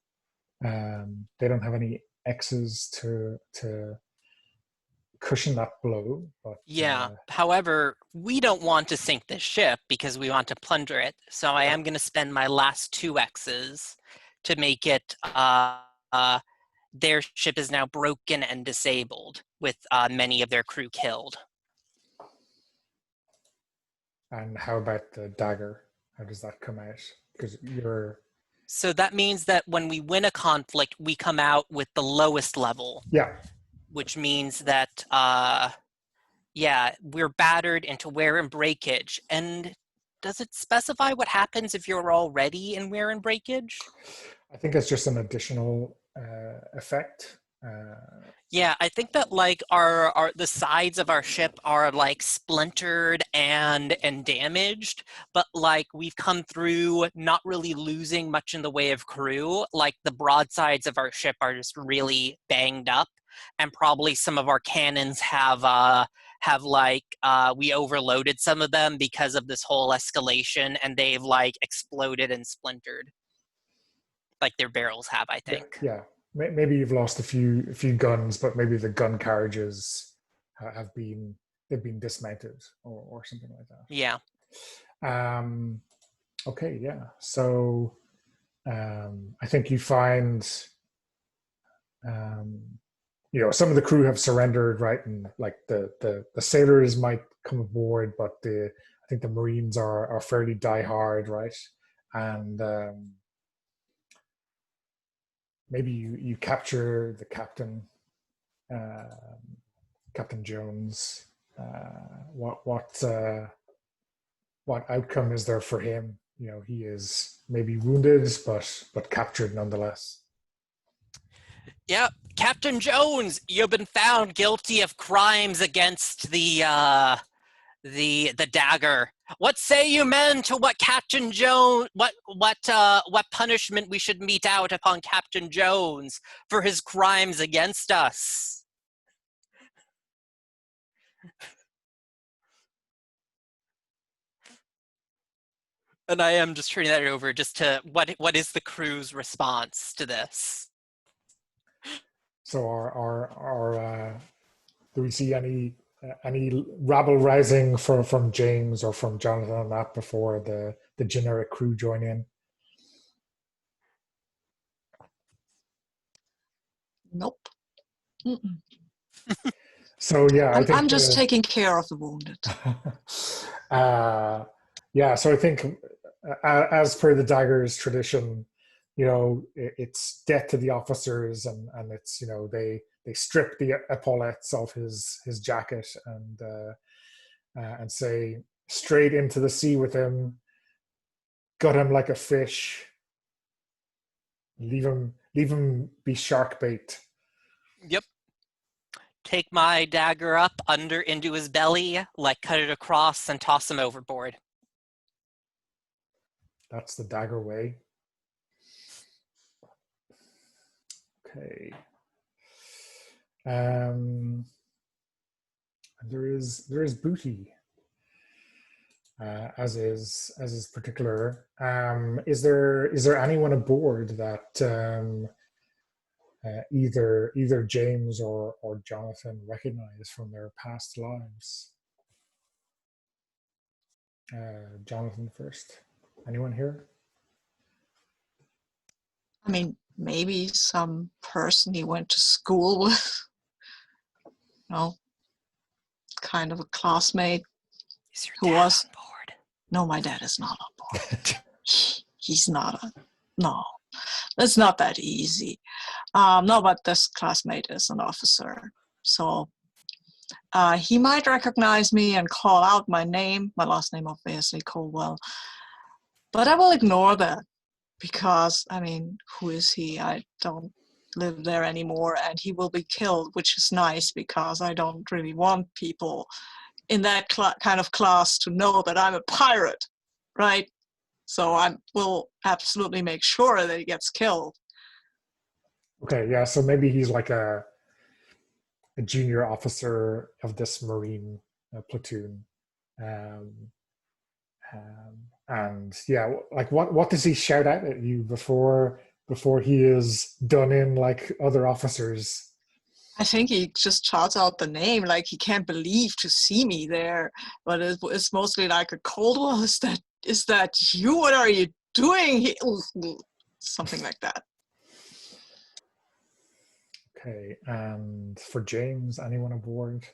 They don't have any X's to cushion that blow, but yeah. However, we don't want to sink this ship because we want to plunder it. So I am going to spend my last 2 X's to make it. Their ship is now broken and disabled, with many of their crew killed. And how about the dagger? How does that come out? Because you're... So that means that when we win a conflict, we come out with the lowest level. Yeah. Which means that, we're battered into wear and breakage. And does it specify what happens if you're already in wear and breakage? I think it's just an additional effect. Yeah, I think that our the sides of our ship are splintered and damaged, but we've come through not really losing much in the way of crew. The broadsides of our ship are just really banged up, and probably some of our cannons we overloaded some of them because of this whole escalation, and they've exploded and splintered. Their barrels have, I think. Yeah. Maybe you've lost a few guns, but maybe the gun carriages they've been dismounted or something like that. Yeah. Okay, yeah. So I think you find, um, some of the crew have surrendered, right? And like the sailors might come aboard, but I think the Marines are fairly diehard, right? And maybe you capture the captain, um, Captain Jones. What outcome is there for him? He is maybe wounded, but captured nonetheless. Yep, Captain Jones, you've been found guilty of crimes against the dagger. What say you, men, to what Captain Jones, what punishment we should mete out upon Captain Jones for his crimes against us? And I am just turning that over just to what is the crew's response to this? So do we see any rabble rising from James or from Jonathan and that before the generic crew join in? Nope. Mm-mm. So yeah, I think I'm just taking care of the wounded. Yeah, so I think as per the Dagger's tradition, it's death to the officers, and it's they strip the epaulets of his jacket and say straight into the sea with him, gut him like a fish, leave him be shark bait. Yep. Take my dagger up under into his belly, like cut it across and toss him overboard. That's the Dagger way. Okay. And there is booty, as is particular. Is there anyone aboard that either James or Jonathan recognize from their past lives? Jonathan first. Anyone here? I mean, maybe some person he went to school with, kind of a classmate. Is your Who dad was? on board? No, my dad is not on board. He's not no, it's not that easy. No, but this classmate is an officer, so he might recognize me and call out my name, my last name obviously, Colwell, but I will ignore that because, I mean, who is he? I don't live there anymore, and he will be killed, which is nice because I don't really want people in that kind of class to know that I'm a pirate, right? So I will absolutely make sure that he gets killed. Okay, yeah. So maybe he's like a junior officer of this Marine platoon. Um, and yeah, like what does he shout out at you before he is done in like other officers? I think he just shouts out the name, like he can't believe to see me there. But it's mostly like a Coldwell. Is that you? What are you doing? Something like that. Okay, and for James, anyone aboard?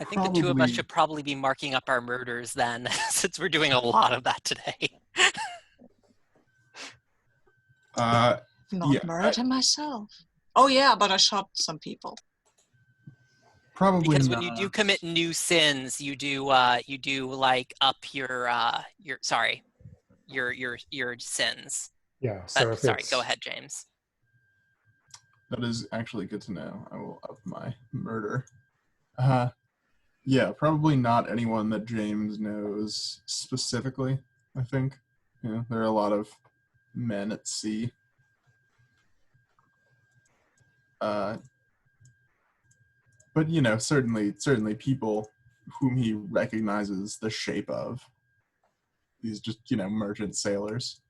I think the two of us Probably. should probably be marking up our murders then, since we're doing a lot of that today. Not Yeah, murdered him myself. Oh yeah, but I shot some people. probably Because not. when you do commit new sins, you do like up your sins. Yeah. But So if sorry, it's go ahead, James. That is actually good to know. I will up my murder. Yeah, probably not anyone that James knows specifically, I think. There are a lot of men at sea. But certainly people whom he recognizes the shape of. These just, merchant sailors.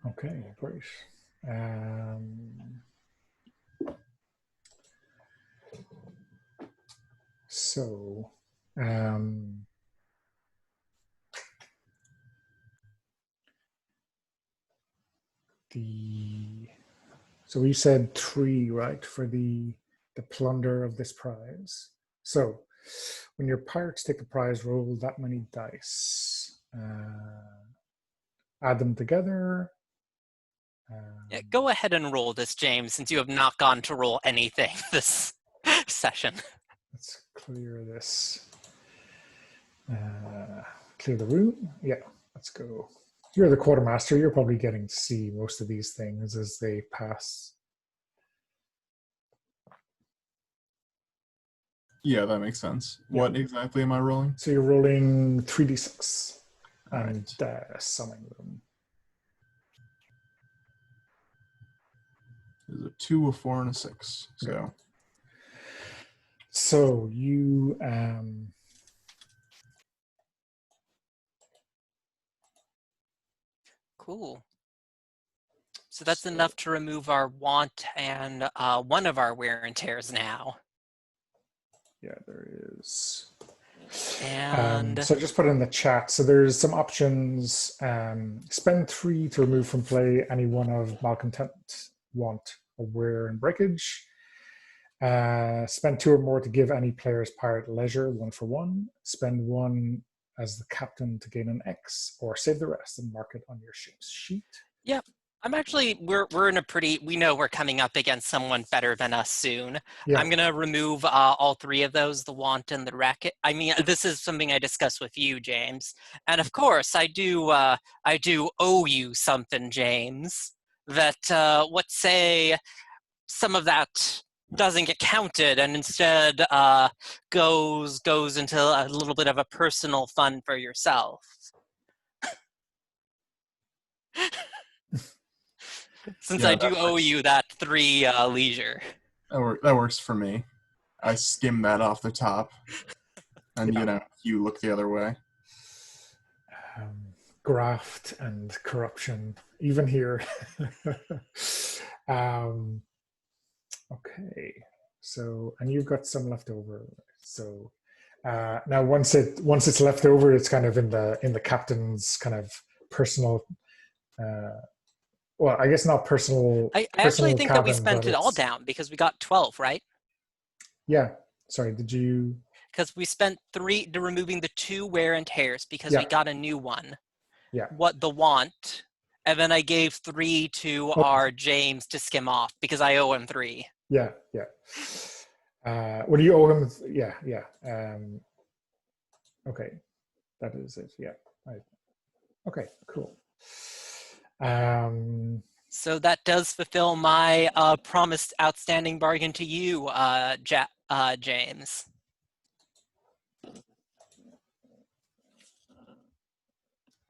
okay, great. So, so we said 3, right, for the plunder of this prize. So when your pirates take the prize, roll that many dice. Add them together. Yeah, go ahead and roll this, James, since you have not gone to roll anything this session. Let's clear this. Clear the room. Yeah, let's go. You're the quartermaster. You're probably getting to see most of these things as they pass. Yeah, that makes sense. Yeah. What exactly am I rolling? So you're rolling 3d6 and Right. summing them. There's a 2, a 4, and a 6. So Okay. So you Cool. So that's enough to remove our want and one of our wear and tears now. yeah, there is. And so just put it in the chat. So there's some options. Spend 3 to remove from play any one of malcontent, want, or wear and breakage. Spend 2 or more to give any player's pirate leisure, 1 for 1. Spend 1 as the captain to gain an X, or save the rest and mark it on your ship's sheet. yeah, I'm actually, we're in a pretty, we know we're coming up against someone better than us soon. Yeah. I'm gonna remove all 3 of those, the want and the racket. I mean, this is something I discussed with you, James. And of course, I do owe you something, James, that let's say some of that doesn't get counted and instead goes into a little bit of a personal fun for yourself. Since yeah, I do owe you that 3 leisure. that works for me. I skim that off the top, and Yeah. you look the other way. Graft and corruption, even here. Okay, so and you've got some left over. So now once it's left over, it's kind of in the captain's kind of personal. Well, I guess not personal. I actually think that we cabin, spent but it all it's- down because we got 12, right? Yeah. Sorry, did you? Because we spent 3 to removing the 2 wear and tears because Yeah. we got a new one. Yeah. What the want, and then I gave 3 to our James to skim off because I owe him 3. Yeah, yeah. What do you owe him? Yeah, yeah. Okay, that is it. Yeah. Right. Okay, cool. So that does fulfill my promised outstanding bargain to you, James.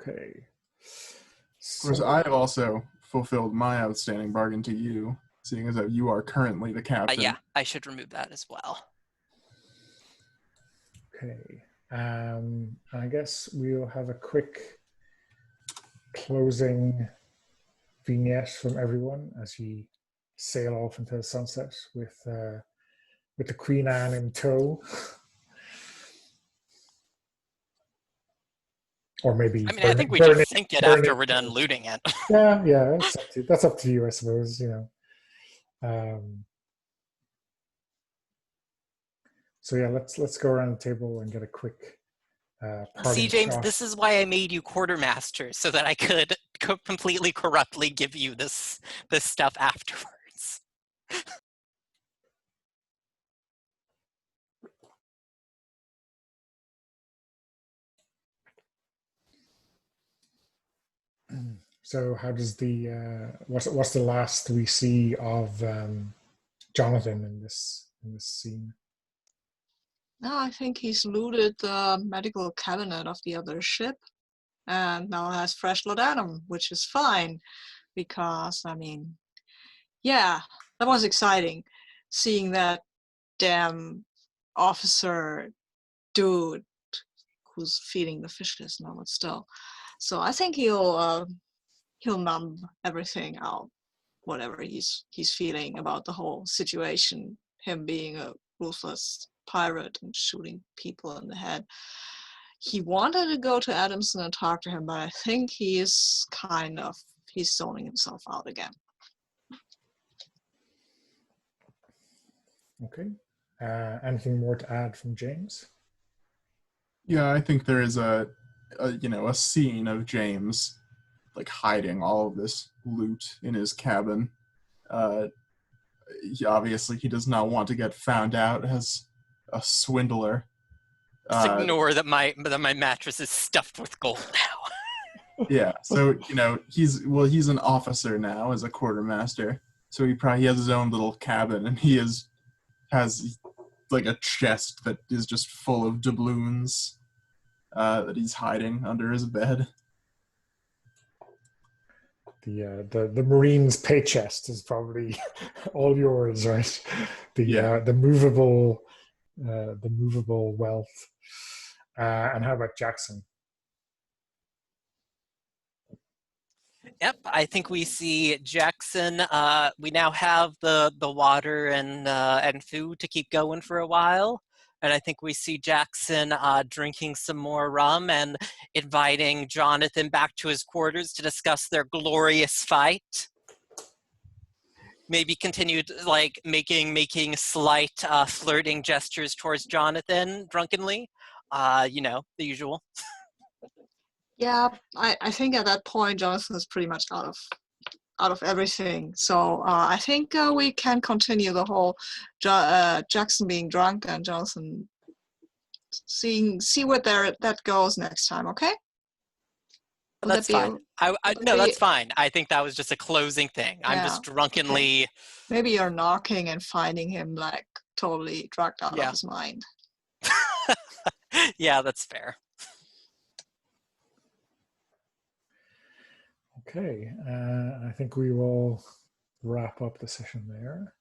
Okay. Of course, I have also fulfilled my outstanding bargain to you, seeing as though you are currently the captain. Yeah, I should remove that as well. Okay. I guess we'll have a quick closing vignette from everyone as you sail off into the sunset with the Queen Anne in tow. Or maybe I mean, I think we should sink it after we're done looting it. Yeah, yeah, that's up to you, I suppose. So yeah, let's go around the table and get a quick. See, James, shot. this is why I made you quartermaster, so that I could completely corruptly give you this stuff afterwards. So how does the what's the last we see of Jonathan in this scene? No, I think he's looted the medical cabinet of the other ship and now has fresh laudanum, which is fine because, I mean, yeah, that was exciting seeing that damn officer dude who's feeding the fishes now, but still. So I think he'll numb everything out, whatever he's feeling about the whole situation, him being a ruthless pirate and shooting people in the head. He wanted to go to Adamson and talk to him, but I think he's zoning himself out again. Okay. Anything more to add from James? Yeah, I think there is a scene of James like hiding all of this loot in his cabin. Obviously, he does not want to get found out as a swindler. Just ignore that my mattress is stuffed with gold now. Yeah, so he's an officer now as a quartermaster. So he has his own little cabin, and he has like a chest that is just full of doubloons that he's hiding under his bed. The Marine's pay chest is probably all yours, right? The movable wealth. And how about Jackson? Yep, I think we see Jackson. We now have the water and food to keep going for a while, and I think we see Jackson drinking some more rum and inviting Jonathan back to his quarters to discuss their glorious fight. Maybe continued like making slight flirting gestures towards Jonathan drunkenly. The usual. Yeah, I think at that point Jonathan is pretty much out of everything. So I think we can continue the whole Jackson being drunk and Jonathan see where that goes next time. Okay? That's fine. That's fine. I think that was just a closing thing. I'm just drunkenly. Okay. Maybe you're knocking and finding him like totally drugged out of his mind. Yeah, that's fair. Okay, I think we will wrap up the session there.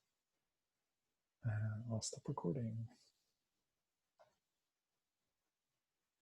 I'll stop recording.